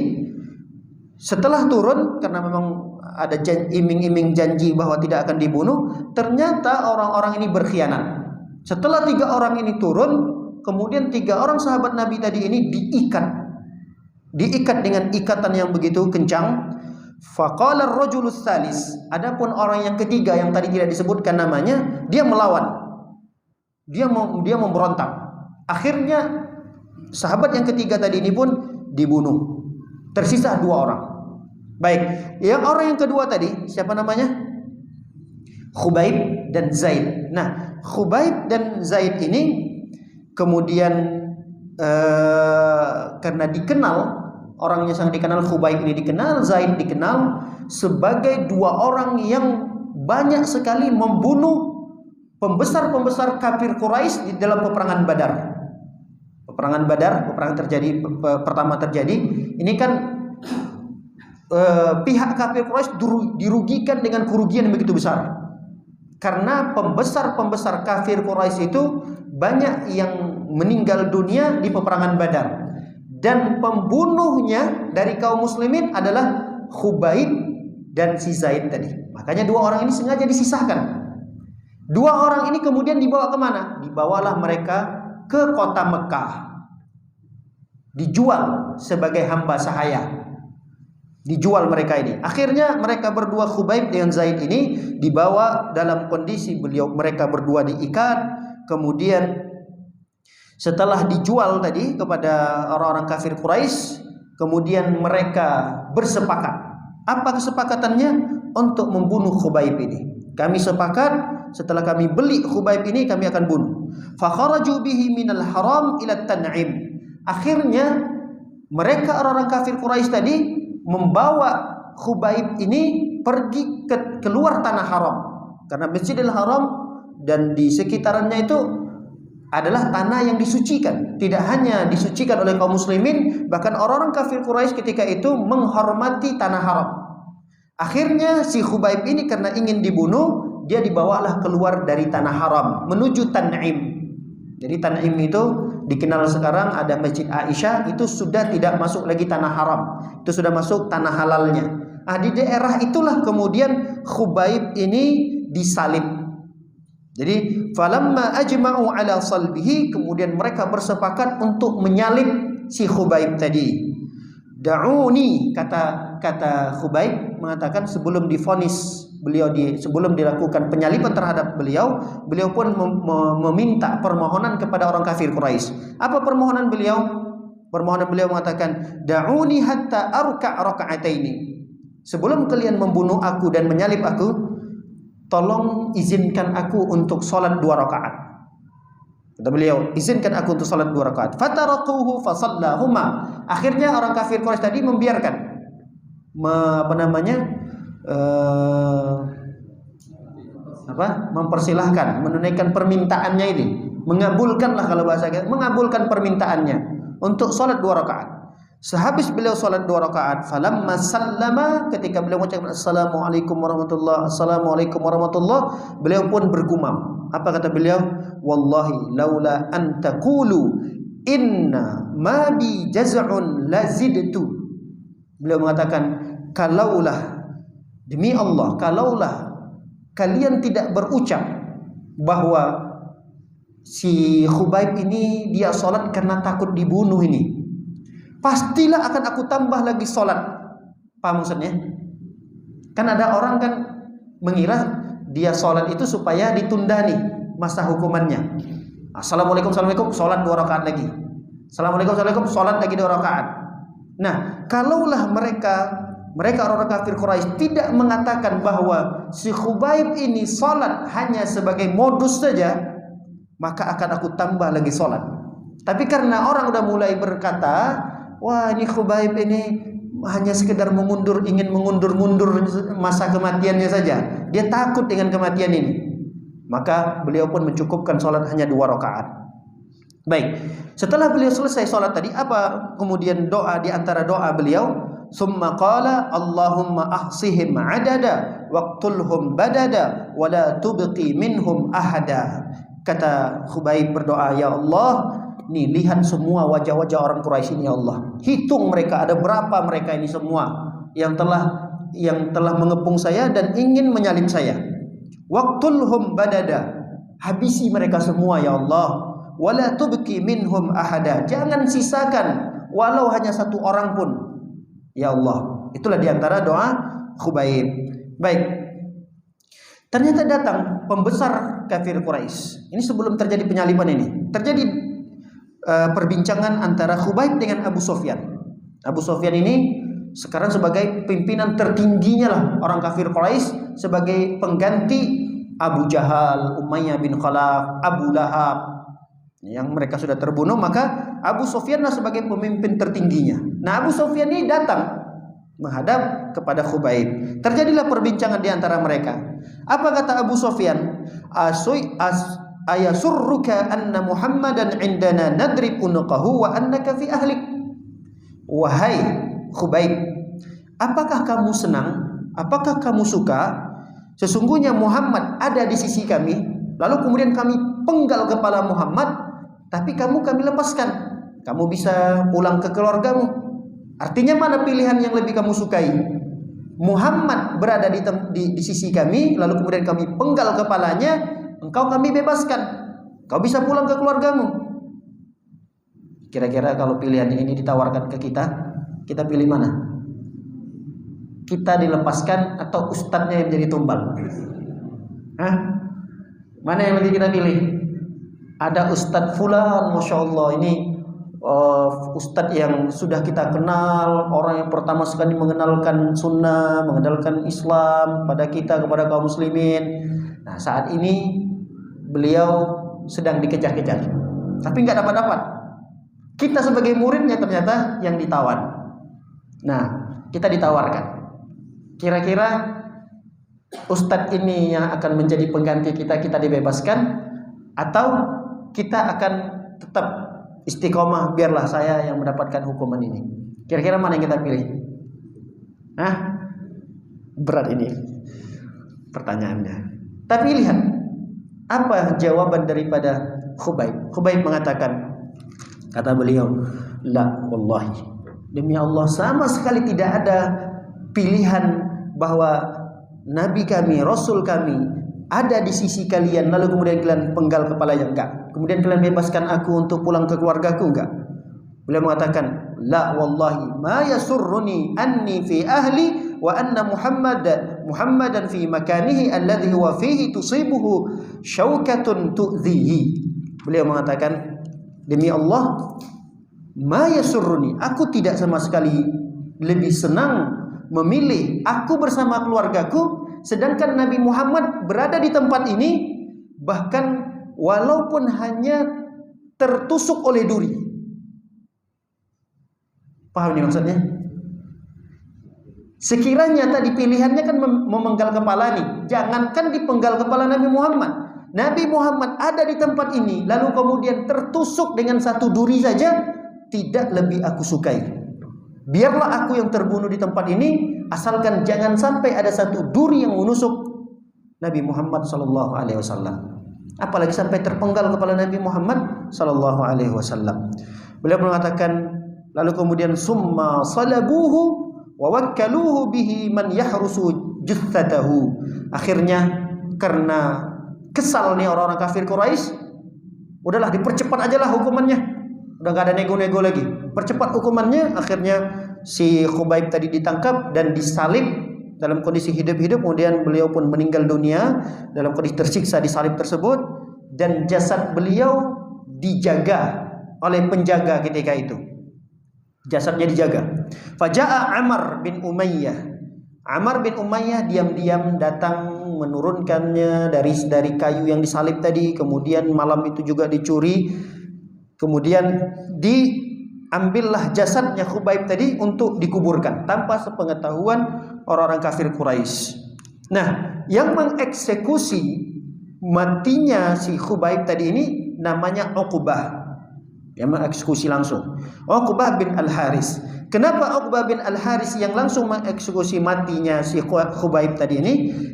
Setelah turun, karena memang ada iming-iming janji bahwa tidak akan dibunuh, ternyata orang-orang ini berkhianat. Setelah 3 orang ini turun, kemudian 3 orang sahabat Nabi tadi ini diikat dengan ikatan yang begitu kencang. Faqala ar-rajulus salis. Adapun orang yang ketiga yang tadi tidak disebutkan namanya, dia melawan. Dia memberontak. Akhirnya sahabat yang ketiga tadi ini pun dibunuh. Tersisa 2 orang. Baik, yang orang yang kedua tadi siapa namanya? Khubaib dan Zaid. Nah, Khubaib dan Zaid ini kemudian karena dikenal, orangnya sangat dikenal, Khubaib ini dikenal, Zaid dikenal sebagai 2 orang yang banyak sekali membunuh pembesar-pembesar kafir Quraisy di dalam peperangan Badar. Peperangan pertama terjadi. Ini kan pihak kafir Quraisy dirugikan dengan kerugian yang begitu besar. Karena pembesar-pembesar kafir Quraisy itu banyak yang meninggal dunia di peperangan Badar. Dan pembunuhnya dari kaum muslimin adalah Khubaib dan si Zaid tadi. Makanya 2 orang ini sengaja disisahkan. 2 orang ini kemudian dibawa kemana? Dibawalah mereka ke kota Mekah. Dijual sebagai hamba sahaya. Dijual mereka ini. Akhirnya mereka berdua, Khubaib dengan Zaid ini, dibawa dalam kondisi mereka berdua diikat. Kemudian setelah dijual tadi kepada orang-orang kafir Quraisy, kemudian mereka bersepakat. Apa kesepakatannya? Untuk membunuh Khubaib ini. Kami sepakat setelah kami beli Khubaib ini kami akan bunuh. Fa kharaju bihi minal haram ila Tan'im. Akhirnya mereka orang-orang kafir Quraisy tadi membawa Khubaib ini pergi keluar tanah haram. Karena Masjidil Haram dan di sekitarannya itu adalah tanah yang disucikan. Tidak hanya disucikan oleh kaum muslimin, bahkan orang-orang kafir Quraisy ketika itu menghormati tanah haram. Akhirnya si Khubaib ini karena ingin dibunuh, dia dibawalah keluar dari tanah haram menuju Tan'im. Jadi Tan'im itu dikenal sekarang ada Masjid Aisyah, itu sudah tidak masuk lagi tanah haram. Itu sudah masuk tanah halalnya. Di daerah itulah kemudian Khubaib ini disalib. Jadi falamma ajma'u ala salbihi, kemudian mereka bersepakat untuk menyalib si Khubaib tadi. Da'uni, kata Khubaib mengatakan sebelum divonis beliau sebelum dilakukan penyaliban terhadap beliau pun meminta permohonan kepada orang kafir Quraisy. Apa permohonan beliau? Permohonan beliau mengatakan, da'uni hatta arka' raka'ataini. Sebelum kalian membunuh aku dan menyalib aku, tolong izinkan aku untuk salat 2 rakaat. Kata beliau, izinkan aku untuk salat 2 rakaat. Fatarakuhu fasallahuma. Akhirnya orang kafir Quraisy tadi membiarkan mempersilahkan, menunaikan permintaannya ini, mengabulkanlah kalau bahasa kita, mengabulkan permintaannya untuk salat 2 rakaat. Sehabis beliau salat 2 rakaat, falamma sallama, ketika beliau mengucapkan assalamualaikum warahmatullahi, assalamualaikum warahmatullahi, beliau pun bergumam. Apa kata beliau? Wallahi laula an taqulu inna ma bi jaz'un lazidtu. Beliau mengatakan, kalaulah, demi Allah, kalaulah kalian tidak berucap bahwa si Khubaib ini dia sholat karena takut dibunuh ini, pastilah akan aku tambah lagi sholat. Paham maksudnya? Kan ada orang kan mengira dia sholat itu supaya ditunda nih masa hukumannya. Assalamualaikum, assalamualaikum, sholat 2 rakaat lagi. Assalamualaikum, assalamualaikum, sholat lagi 2 rakaat. Nah, kalaulah mereka orang kafir Quraisy tidak mengatakan bahwa si Khubaib ini sholat hanya sebagai modus saja, maka akan aku tambah lagi sholat. Tapi karena orang udah mulai berkata, wah ini Khubaib ini hanya sekedar ingin mengundur-mundur masa kematiannya saja, dia takut dengan kematian ini, maka beliau pun mencukupkan sholat hanya 2 rakaat. Baik, setelah beliau selesai sholat tadi, apa kemudian doa? Di antara doa beliau, summa qala Allahumma ahsihim adada waqtulhum badada wala tubqi minhum ahada. Kata Khubaib berdoa, ya Allah, nih lihat semua wajah-wajah orang Quraisy ini ya Allah, hitung mereka ada berapa mereka ini semua yang telah mengepung saya dan ingin menyalib saya. Waqtulhum badada, habisi mereka semua ya Allah. Wala tubqi minhum ahada, jangan sisakan walau hanya 1 orang pun ya Allah. Itulah diantara doa Khubaib. Baik, ternyata datang pembesar kafir Quraisy. Ini sebelum terjadi penyaliban ini, terjadi perbincangan antara Khubaib dengan Abu Sufyan. Abu Sufyan ini sekarang sebagai pimpinan tertingginya lah orang kafir Quraisy, sebagai pengganti Abu Jahal, Umayyah bin Khalaf, Abu Lahab yang mereka sudah terbunuh. Maka Abu Sufyan lah sebagai pemimpin tertingginya. Nah, Abu Sufyan ini datang menghadap kepada Khubaib. Terjadilah perbincangan di antara mereka. Apa kata Abu Sufyan? Ayasurruka anna Muhammadan indana nadrib unuqahu wa annaka fi ahlik. Wahai Khubaib, apakah kamu senang? Apakah kamu suka? Sesungguhnya Muhammad ada di sisi kami, lalu kemudian kami penggal kepala Muhammad, tapi kami lepaskan. Kamu bisa pulang ke keluargamu. Artinya mana pilihan yang lebih kamu sukai? Muhammad berada di sisi kami, lalu kemudian kami penggal kepalanya, engkau kami bebaskan, kau bisa pulang ke keluargamu. Kira-kira kalau pilihan ini ditawarkan ke kita, kita pilih mana? Kita dilepaskan atau ustadznya yang jadi tumbal? Hah? Mana yang lebih kita pilih? Ada ustadz fulan, masya Allah, ini ustadz yang sudah kita kenal, orang yang pertama sekali mengenalkan sunnah, mengenalkan Islam pada kita, kepada kaum muslimin. Nah, saat ini beliau sedang dikejar-kejar, tapi nggak dapat-dapat. Kita sebagai muridnya ternyata yang ditawan. Nah, kita ditawarkan. Kira-kira ustadz ini yang akan menjadi pengganti kita, kita dibebaskan, atau kita akan tetap istiqomah, biarlah saya yang mendapatkan hukuman ini. Kira-kira mana yang kita pilih? Hah? Berat ini pertanyaannya. Tapi lihat apa jawaban daripada Khubaib. Khubaib mengatakan, kata beliau, la wallahi, demi Allah sama sekali tidak ada pilihan bahwa Nabi kami, Rasul kami ada di sisi kalian, lalu kemudian kalian penggal kepalanya, enggak. Kemudian kalian bebaskan aku untuk pulang ke keluargaku, enggak. Beliau mengatakan, la wallahi ma yasurruni anni fi ahli wa anna Muhammadan fi makanihi alladhi huwa fihi tusibuhu syaukatun tu'dhihi. Beliau mengatakan, demi Allah, ma yasurruni, aku tidak sama sekali lebih senang memilih aku bersama keluargaku, sedangkan Nabi Muhammad berada di tempat ini, bahkan walaupun hanya tertusuk oleh duri. Paham ini maksudnya? Sekiranya tadi pilihannya kan memenggal kepala nih, jangankan dipenggal kepala Nabi Muhammad. Nabi Muhammad ada di tempat ini, lalu kemudian tertusuk dengan 1 duri saja, tidak lebih aku sukai. Biarlah aku yang terbunuh di tempat ini, asalkan jangan sampai ada 1 duri yang menusuk Nabi Muhammad sallallahu alaihi wasallam. Apalagi sampai terpenggal kepala Nabi Muhammad sallallahu alaihi wasallam. Beliau mengatakan, lalu kemudian summa salabuhu wa wakkaluhu bihi man yahrusu juthatahu. Akhirnya karena kesal nih orang-orang kafir Quraisy, Udahlah dipercepat aja lah hukumannya. Udah gak ada nego-nego lagi. Percepat hukumannya. Akhirnya si Khubaib tadi ditangkap dan disalib dalam kondisi hidup-hidup. Kemudian beliau pun meninggal dunia dalam kondisi tersiksa di salib tersebut. Dan jasad beliau dijaga oleh penjaga ketika itu. Jasadnya dijaga. Faja'a Amr bin Umayyah. Amr bin Umayyah diam-diam datang menurunkannya dari kayu yang disalib tadi. Kemudian malam itu juga dicuri. Kemudian diambillah jasadnya Khubaib tadi untuk dikuburkan tanpa sepengetahuan orang-orang kafir Quraisy. Nah, yang mengeksekusi matinya si Khubaib tadi ini namanya Uqbah. Yang mengeksekusi langsung Uqbah bin Al-Haris. Kenapa Uqbah bin Al-Haris yang langsung mengeksekusi matinya si Khubaib tadi ini?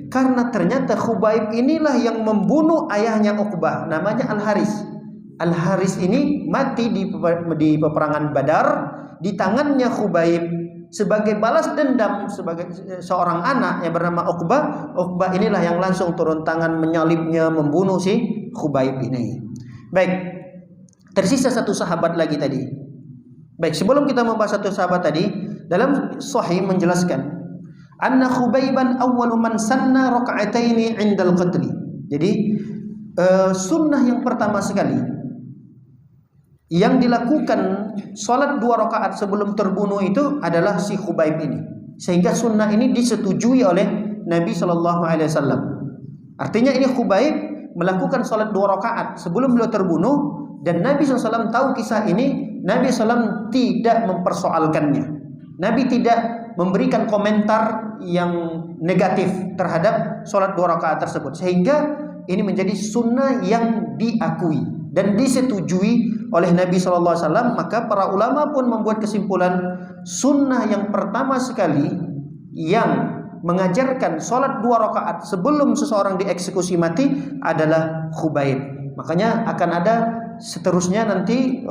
Karena ternyata Khubaib inilah yang membunuh ayahnya Uqbah, namanya Al-Haris. Al-Haris ini mati di peperangan Badar di tangannya Khubaib sebagai balas dendam sebagai seorang anak yang bernama Uqbah. Uqbah inilah yang langsung turun tangan menyalibnya, membunuh si Khubaib ini. Baik, tersisa satu sahabat lagi tadi. Baik, sebelum kita membahas satu sahabat tadi, dalam Sahih menjelaskan anna Khubaiban awwalu man sanna raka'ataini 'indal qatli. Jadi sunnah yang pertama sekali yang dilakukan salat 2 rakaat sebelum terbunuh itu adalah si Khubaib ini. Sehingga sunnah ini disetujui oleh Nabi sallallahu alaihi wasallam. Artinya ini Khubaib melakukan salat 2 rakaat sebelum beliau terbunuh, dan Nabi SAW tahu kisah ini. Nabi SAW tidak mempersoalkannya. Nabi tidak memberikan komentar yang negatif terhadap sholat 2 rakaat tersebut. Sehingga ini menjadi sunnah yang diakui dan disetujui oleh Nabi SAW. Maka para ulama pun membuat kesimpulan sunnah yang pertama sekali yang mengajarkan sholat 2 rakaat sebelum seseorang dieksekusi mati adalah Khubaib. Makanya akan ada seterusnya nanti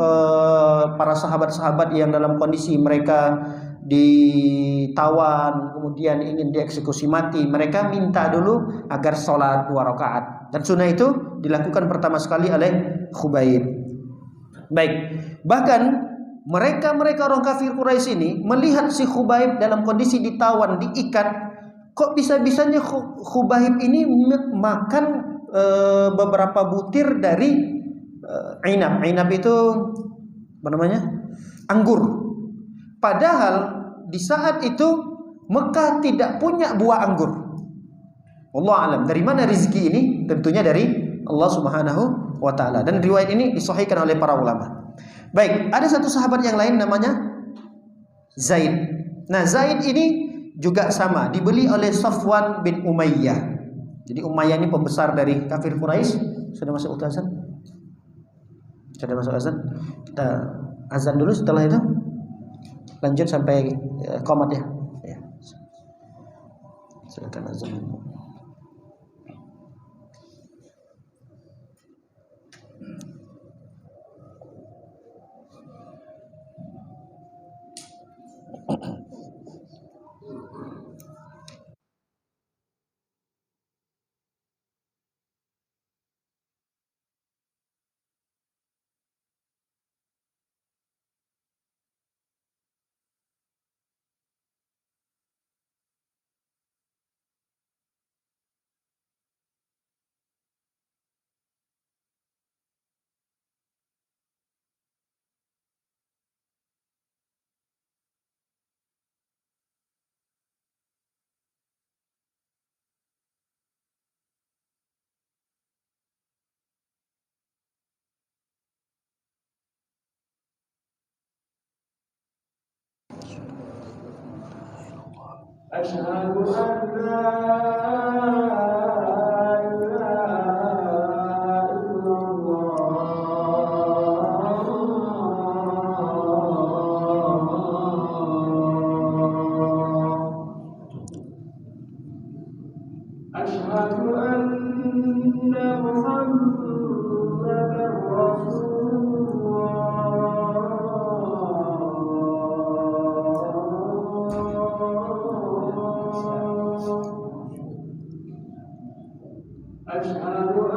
para sahabat-sahabat yang dalam kondisi mereka ditawan kemudian ingin dieksekusi mati, mereka minta dulu agar sholat 2 rakaat, dan sunnah itu dilakukan pertama sekali oleh Khubaib. Baik, bahkan mereka orang kafir Quraisy ini melihat si Khubaib dalam kondisi ditawan, diikat, kok bisa-bisanya Khubaib ini makan beberapa butir dari inab. Inab itu apa namanya? Anggur. Padahal di saat itu Mekah tidak punya buah anggur. Wallahu alam. Dari mana rezeki ini? Tentunya dari Allah Subhanahu wa taala. Dan riwayat ini disahihkan oleh para ulama. Baik, ada satu sahabat yang lain namanya Zaid. Nah, Zaid ini juga sama, dibeli oleh Safwan bin Umayyah. Jadi Umayyah ini pembesar dari kafir Quraisy. Sudah masuk waktu azan? Sudah masuk azan? Kita azan dulu, setelah itu lanjut sampai qomat ya. Ya. Silakan azan. Asyhadu an la ilaha illallah. Asyhadu anna Muhammadar Rasulullah. Asyhadu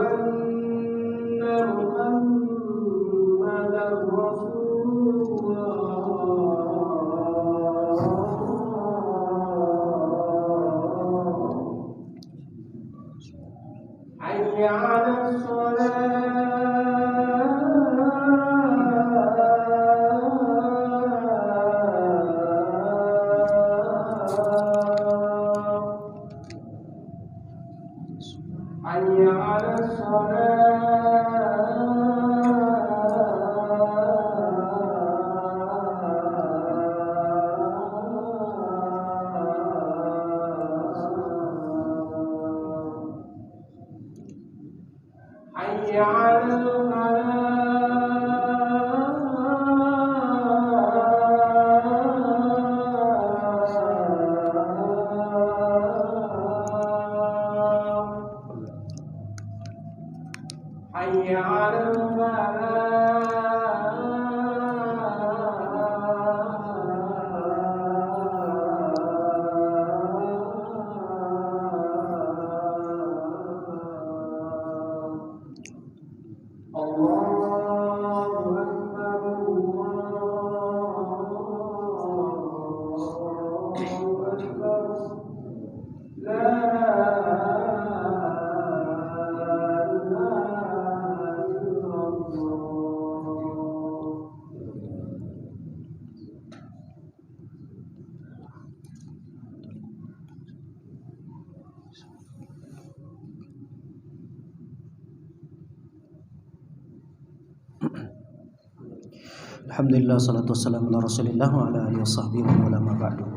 Alhamdulillah, salatu wassalamu ala Rasulillah wa ala alihi washabbihi wa ala ma ba'du.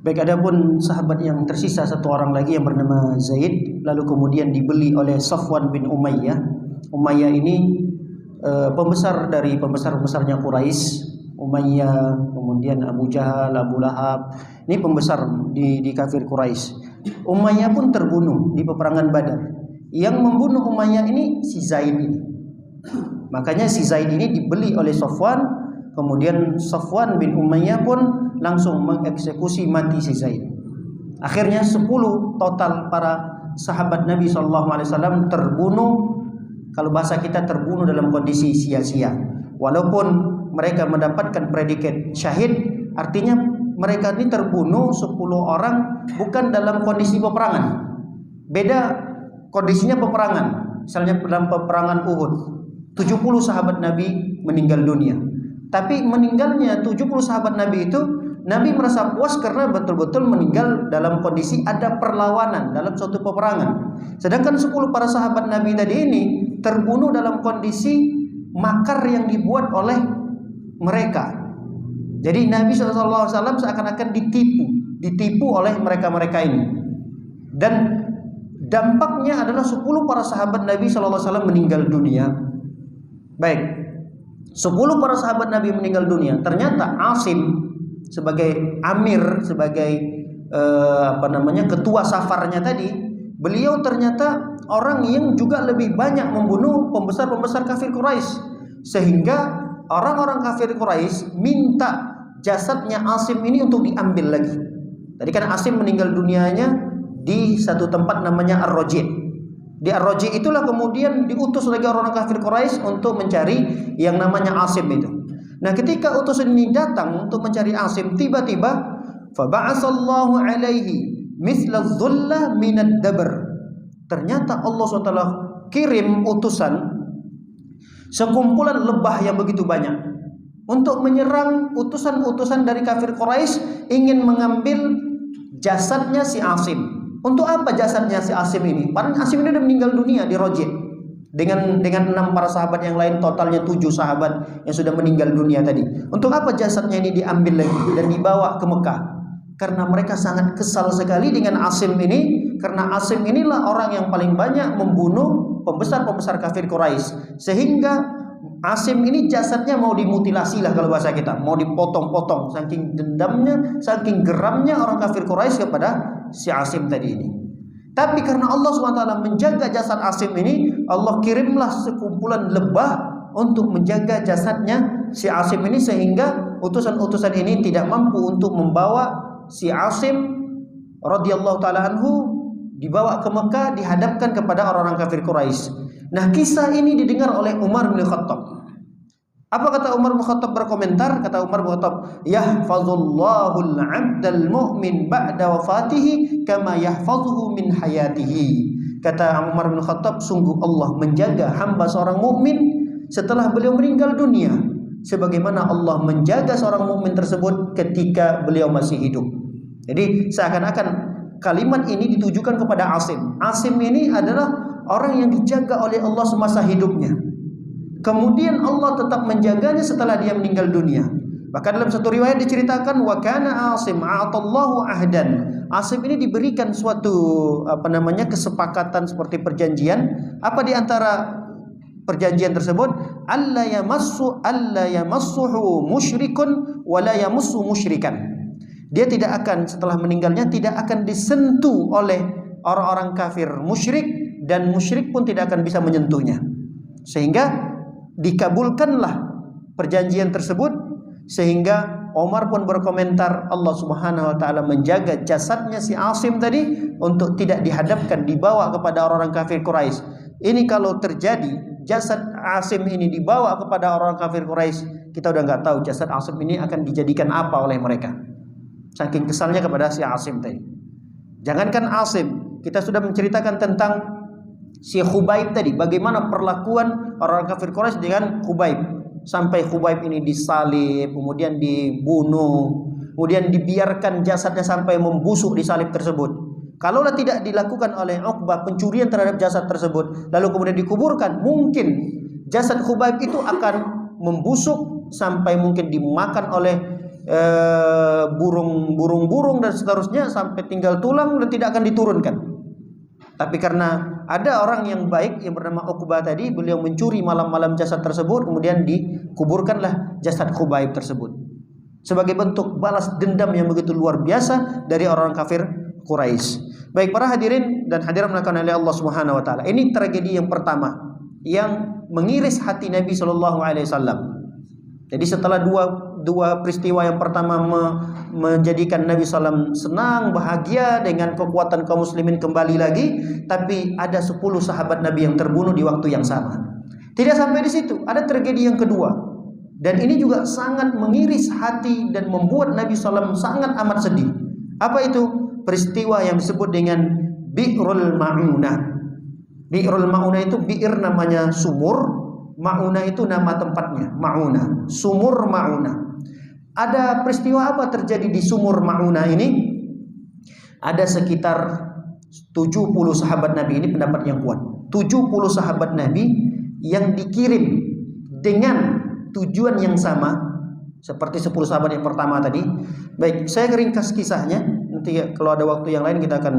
Baik, adapun sahabat yang tersisa satu orang lagi yang bernama Zaid, lalu kemudian dibeli oleh Safwan bin Umayyah. Umayyah ini pembesar dari pembesar-pembesarnya Quraisy. Umayyah, kemudian Abu Jahal, Abu Lahab. Ini pembesar di kafir Quraisy. Umayyah pun terbunuh di peperangan Badar. Yang membunuh Umayyah ini si Zaid ini. Makanya si Zaid ini dibeli oleh Safwan, kemudian Safwan bin Umayyah pun langsung mengeksekusi mati si Zaid. Akhirnya 10 total para sahabat Nabi SAW terbunuh. Kalau bahasa kita terbunuh dalam kondisi sia-sia. Walaupun mereka mendapatkan predikat syahid, artinya mereka ini terbunuh 10 orang bukan dalam kondisi peperangan. Beda kondisinya peperangan. Misalnya dalam peperangan Uhud, 70 sahabat Nabi meninggal dunia. Tapi meninggalnya 70 sahabat Nabi itu, Nabi merasa puas karena betul-betul meninggal dalam kondisi ada perlawanan dalam suatu peperangan. Sedangkan 10 para sahabat Nabi tadi ini terbunuh dalam kondisi makar yang dibuat oleh mereka. Jadi Nabi SAW seakan-akan ditipu oleh mereka-mereka ini. Dan dampaknya adalah 10 para sahabat Nabi SAW meninggal dunia. Baik, 10 para sahabat Nabi meninggal dunia. Ternyata Asim sebagai amir, sebagai ketua safarnya tadi, beliau ternyata orang yang juga lebih banyak membunuh pembesar-pembesar kafir Quraisy, sehingga orang-orang kafir Quraisy minta jasadnya Asim ini untuk diambil lagi. Tadi kan Asim meninggal dunianya di satu tempat namanya Ar-Raji'. Di Ar-Raji' itulah kemudian diutus lagi orang-orang kafir Quraisy untuk mencari yang namanya Asim itu. Nah, ketika utusan ini datang untuk mencari Asim, tiba-tiba faba'asallahu alaihi mithla dhulla minad dabr. Ternyata Allah SWT kirim utusan sekumpulan lebah yang begitu banyak untuk menyerang utusan-utusan dari kafir Quraisy, ingin mengambil jasadnya si Asim. Untuk apa jasadnya si Asim ini? Padahal Asim ini sudah meninggal dunia di Raji'. Dengan 6 para sahabat yang lain, totalnya 7 sahabat yang sudah meninggal dunia tadi. Untuk apa jasadnya ini diambil lagi dan dibawa ke Mekah? Karena mereka sangat kesal sekali dengan Asim ini, karena Asim inilah orang yang paling banyak membunuh pembesar-pembesar kafir Quraisy, sehingga Asim ini jasadnya mau dimutilasi lah kalau bahasa kita, mau dipotong-potong, saking dendamnya, saking geramnya orang kafir Quraisy kepada si Asim tadi ini. Tapi karena Allah SWT menjaga jasad Asim ini, Allah kirimlah sekumpulan lebah untuk menjaga jasadnya si Asim ini, sehingga utusan-utusan ini tidak mampu untuk membawa si Asim radhiyallahu ta'ala anhu dibawa ke Mekah, dihadapkan kepada orang-orang kafir Quraisy. Nah, kisah ini didengar oleh Umar bin Khattab. Apa kata Umar bin Khattab berkomentar? Kata Umar bin Khattab, "Yahfazullahul 'abdal mu'min ba'da wafatihi kama yahfazuhu min hayatihi." Kata Umar bin Khattab, sungguh Allah menjaga hamba seorang mukmin setelah beliau meninggal dunia, sebagaimana Allah menjaga seorang mukmin tersebut ketika beliau masih hidup. Jadi seakan-akan kalimat ini ditujukan kepada Asim. Asim ini adalah orang yang dijaga oleh Allah semasa hidupnya. Kemudian Allah tetap menjaganya setelah dia meninggal dunia. Bahkan dalam satu riwayat diceritakan, wa kana Asim a'atallahu ahdan. Asim ini diberikan suatu kesepakatan seperti perjanjian. Apa di antara perjanjian tersebut? Alla yamassuhu musyrikun wa la yamassu musyrikan. Dia tidak akan, setelah meninggalnya tidak akan disentuh oleh orang-orang kafir musyrik, dan musyrik pun tidak akan bisa menyentuhnya. Sehingga dikabulkanlah perjanjian tersebut, sehingga Umar pun berkomentar, Allah Subhanahu wa taala menjaga jasadnya si Asim tadi untuk tidak dihadapkan, dibawa kepada orang-orang kafir Quraisy. Ini kalau terjadi jasad Asim ini dibawa kepada orang kafir Quraisy, kita udah nggak tahu jasad Asim ini akan dijadikan apa oleh mereka. Saking kesalnya kepada si Asim tadi. Jangankan Asim, kita sudah menceritakan tentang si Khubaib tadi, bagaimana perlakuan orang kafir Quraisy dengan Khubaib. Sampai Khubaib ini disalib, kemudian dibunuh, kemudian dibiarkan jasadnya sampai membusuk di salib tersebut. Kalaulah tidak dilakukan oleh Uqbah pencurian terhadap jasad tersebut, lalu kemudian dikuburkan, mungkin jasad Khubaib itu akan membusuk sampai mungkin dimakan oleh burung-burung dan seterusnya sampai tinggal tulang dan tidak akan diturunkan. Tapi karena ada orang yang baik yang bernama Uqbah tadi, beliau mencuri malam-malam jasad tersebut, kemudian dikuburkanlah jasad Khubayb tersebut sebagai bentuk balas dendam yang begitu luar biasa dari orang kafir Quraisy. Baik para hadirin dan hadirat melakukan oleh Allah Subhanahu wa taala. Ini tragedi yang pertama yang mengiris hati Nabi sallallahu alaihi wasallam. Jadi setelah dua peristiwa yang pertama menjadikan Nabi SAW senang, bahagia dengan kekuatan kaum muslimin kembali lagi, tapi ada 10 sahabat Nabi yang terbunuh di waktu yang sama. Tidak sampai di situ, ada tragedi yang kedua. Dan ini juga sangat mengiris hati dan membuat Nabi SAW sangat amat sedih. Apa itu? Peristiwa yang disebut dengan Bi'rul Ma'unah. Bi'rul Ma'unah itu bi'ir namanya sumur, Ma'unah itu nama tempatnya, Ma'unah, sumur Ma'unah. Ada peristiwa apa terjadi di sumur Ma'unah ini? Ada sekitar 70 sahabat Nabi, ini pendapat yang kuat. 70 sahabat Nabi yang dikirim dengan tujuan yang sama seperti 10 sahabat yang pertama tadi. Baik, saya ringkas kisahnya. Nanti kalau ada waktu yang lain kita akan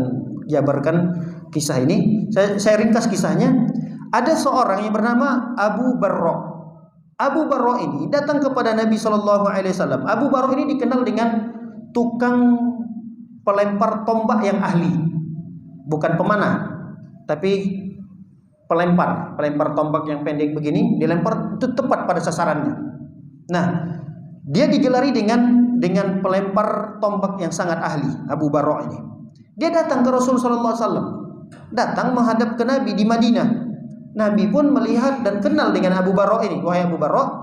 jabarkan kisah ini. Saya ringkas kisahnya. Ada seorang yang bernama Abu Barra. Abu Barra ini datang kepada Nabi SAW. Abu Barra ini dikenal dengan tukang pelempar tombak yang ahli, bukan pemanah, tapi pelempar tombak yang pendek begini, dilempar itu tepat pada sasarannya. Nah, dia digelari dengan pelempar tombak yang sangat ahli. Abu Barra ini, dia datang ke Rasulullah SAW, datang menghadap ke Nabi di Madinah. Nabi pun melihat dan kenal dengan Abu Barra ini. Wahai Abu Barra,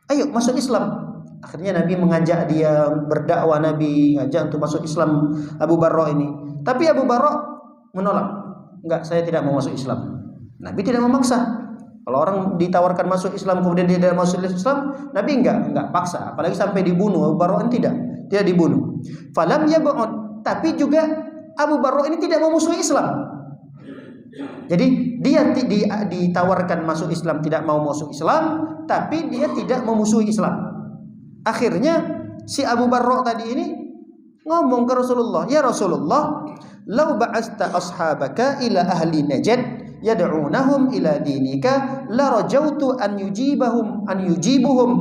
ayo masuk Islam. Akhirnya Nabi mengajak dia berdakwah, Nabi ngajak untuk masuk Islam Abu Barra ini. Tapi Abu Barra menolak. Enggak, saya tidak mau masuk Islam. Nabi tidak memaksa. Kalau orang ditawarkan masuk Islam kemudian dia tidak masuk Islam, Nabi enggak paksa. Apalagi sampai dibunuh. Abu Barra ini tidak dibunuh. Falam yab'ud, tapi juga Abu Barra ini tidak memusuhi Islam. Jadi dia ditawarkan masuk Islam, tidak mau masuk Islam, tapi dia tidak memusuhi Islam. Akhirnya si Abu Barra tadi ini ngomong ke Rasulullah, "Ya Rasulullah, law ba'asta ashabaka ila ahli Najd yad'unahum ila dinika la rajautu an yujibuhum."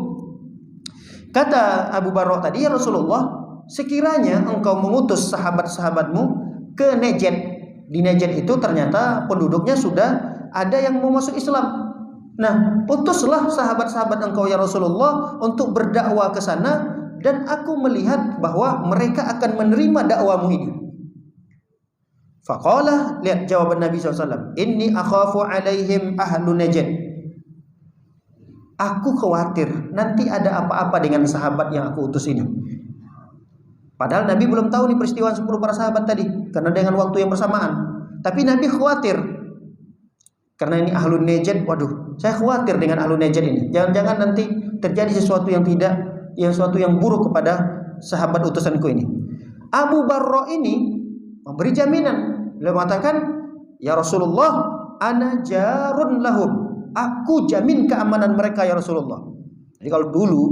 Kata Abu Barra tadi, "Ya Rasulullah, sekiranya engkau mengutus sahabat-sahabatmu ke Najd." Di Najd itu ternyata penduduknya sudah ada yang mau masuk Islam. Nah, utuslah sahabat-sahabat engkau ya Rasulullah untuk berdakwah ke sana, dan aku melihat bahwa mereka akan menerima dakwamu ini. Faqala, lihat jawaban Nabi SAW, "Inni akhafu alaihim ahlu Najd." Aku khawatir nanti ada apa-apa dengan sahabat yang aku utus ini. Padahal Nabi belum tahu nih peristiwa 10 para sahabat tadi, karena dengan waktu yang bersamaan. Tapi Nabi khawatir karena ini ahlu Najd. Waduh, saya khawatir dengan ahlu Najd ini. Jangan-jangan nanti terjadi sesuatu yang buruk kepada sahabat utusanku ini. Abu Barra ini memberi jaminan. Beliau mengatakan, "Ya Rasulullah, ana jarun lahum." Aku jamin keamanan mereka ya Rasulullah. Jadi kalau dulu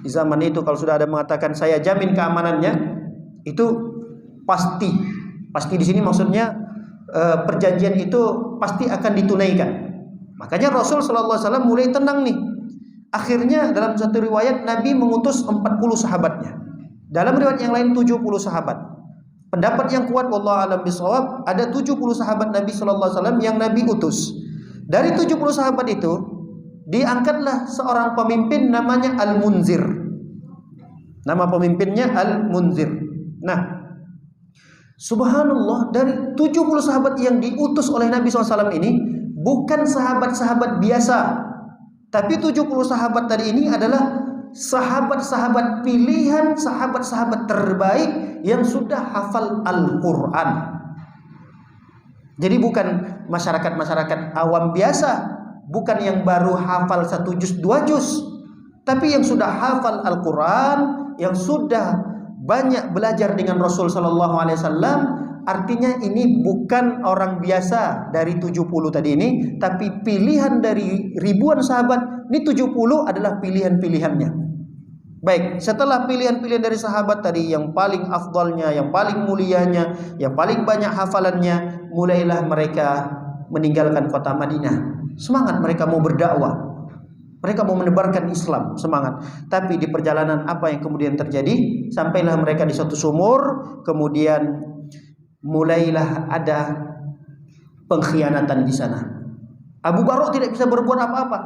di zaman itu kalau sudah ada mengatakan saya jamin keamanannya, itu pasti di sini maksudnya perjanjian itu pasti akan ditunaikan. Makanya Rasul sallallahu alaihi wasallam mulai tenang nih. Akhirnya dalam satu riwayat Nabi mengutus 40 sahabatnya. Dalam riwayat yang lain 70 sahabat. Pendapat yang kuat wallahu alam bisawab, ada 70 sahabat Nabi sallallahu alaihi wasallam yang Nabi utus. Dari 70 sahabat itu diangkatlah seorang pemimpin namanya Al-Munzir. Nama pemimpinnya Al-Munzir. Nah, subhanallah, dari 70 sahabat yang diutus oleh Nabi SAW ini bukan sahabat-sahabat biasa. Tapi 70 sahabat tadi ini adalah sahabat-sahabat pilihan, sahabat-sahabat terbaik yang sudah hafal Al-Quran. Jadi bukan masyarakat-masyarakat awam biasa, bukan yang baru hafal 1 juz 2 juz, tapi yang sudah hafal Al-Quran, yang sudah banyak belajar dengan Rasul sallallahu alaihi wasallam. Artinya ini bukan orang biasa dari 70 tadi ini, tapi pilihan dari ribuan sahabat. Ini 70 adalah pilihan-pilihannya. Baik, setelah pilihan-pilihan dari sahabat tadi yang paling afdalnya, yang paling mulianya, yang paling banyak hafalannya, mulailah mereka meninggalkan kota Madinah. Semangat mereka mau berdakwah. Mereka mau menebarkan Islam, semangat. Tapi di perjalanan apa yang kemudian terjadi? Sampailah mereka di suatu sumur, kemudian mulailah ada pengkhianatan di sana. Abu Barok tidak bisa berbuat apa-apa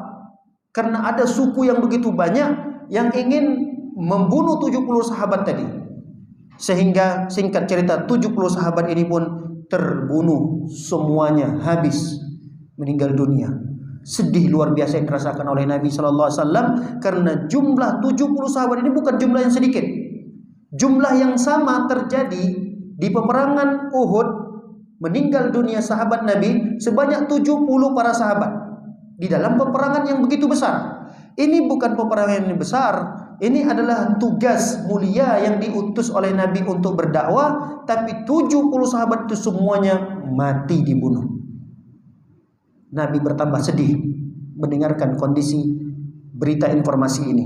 karena ada suku yang begitu banyak yang ingin membunuh 70 sahabat tadi. Sehingga singkat cerita 70 sahabat ini pun terbunuh semuanya, habis, meninggal dunia. Sedih luar biasa yang dirasakan oleh Nabi sallallahu alaihi wasallam karena jumlah 70 sahabat ini bukan jumlah yang sedikit. Jumlah yang sama terjadi di peperangan Uhud, meninggal dunia sahabat Nabi sebanyak 70 para sahabat di dalam peperangan yang begitu besar. Ini bukan peperangan yang besar, ini adalah tugas mulia yang diutus oleh Nabi untuk berdakwah, tapi 70 sahabat itu semuanya mati dibunuh. Nabi bertambah sedih mendengarkan kondisi berita informasi ini.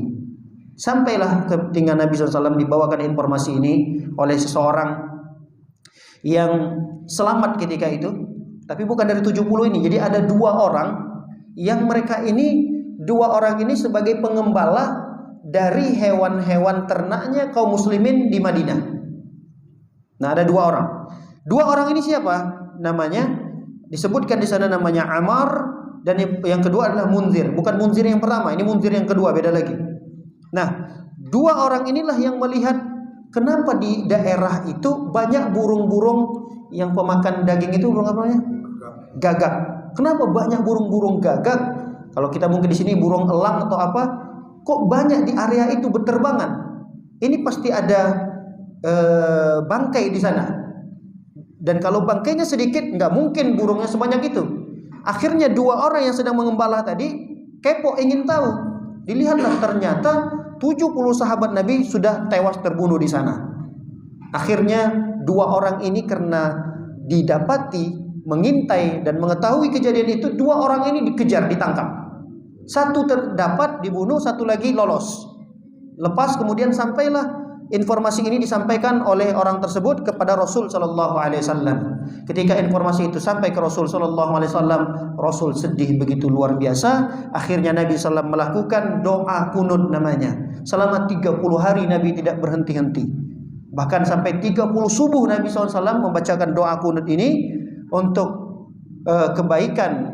Sampailah ketika Nabi SAW dibawakan informasi ini oleh seseorang yang selamat ketika itu, tapi bukan dari 70 ini. Jadi ada 2 orang yang mereka ini, 2 orang ini sebagai pengembala dari hewan-hewan ternaknya kaum muslimin di Madinah. Nah, ada 2 orang. 2 orang ini siapa? Namanya disebutkan di sana namanya Ammar, dan yang kedua adalah Munzir. Bukan Munzir yang pertama, ini Munzir yang kedua, beda lagi. Nah, 2 orang inilah yang melihat kenapa di daerah itu banyak burung-burung yang pemakan daging itu, burung apa namanya? Gagak. Kenapa banyak burung-burung gagak? Kalau kita mungkin di sini burung elang atau apa, kok banyak di area itu berterbangan? Ini pasti ada bangkai di sana. Dan kalau bangkainya sedikit, nggak mungkin burungnya sebanyak itu. Akhirnya 2 orang yang sedang mengembala tadi kepo, ingin tahu. Dilihatlah ternyata 70 sahabat Nabi sudah tewas terbunuh di sana. Akhirnya 2 orang ini karena didapati mengintai dan mengetahui kejadian itu, 2 orang ini dikejar, ditangkap. Satu terdapat dibunuh, satu lagi lolos. Lepas kemudian sampailah informasi ini disampaikan oleh orang tersebut kepada Rasul sallallahu alaihi wasallam. Ketika informasi itu sampai ke Rasul sallallahu alaihi wasallam, Rasul sedih begitu luar biasa. Akhirnya Nabi sallallahu melakukan doa kunut namanya. Selama 30 hari Nabi tidak berhenti-henti. Bahkan sampai 30 subuh Nabi SAW membacakan doa kunut ini untuk kebaikan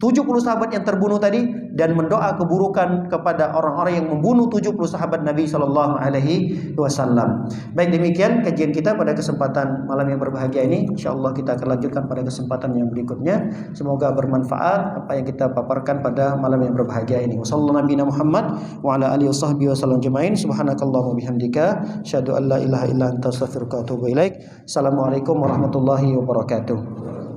70 sahabat yang terbunuh tadi, dan mendoa keburukan kepada orang-orang yang membunuh 70 sahabat Nabi sallallahu alaihi wasallam. Baik, demikian kajian kita pada kesempatan malam yang berbahagia ini. Insyaallah kita akan lanjutkan pada kesempatan yang berikutnya. Semoga bermanfaat apa yang kita paparkan pada malam yang berbahagia ini. Wassallallahu nabiyana Muhammad wa ala alihi washabbihi wasallam jamain. Subhanakallahumma bihamdika asyhadu an la ilaha illa anta astaghfiruka wa atubu ilaik. Assalamualaikum warahmatullahi wabarakatuh.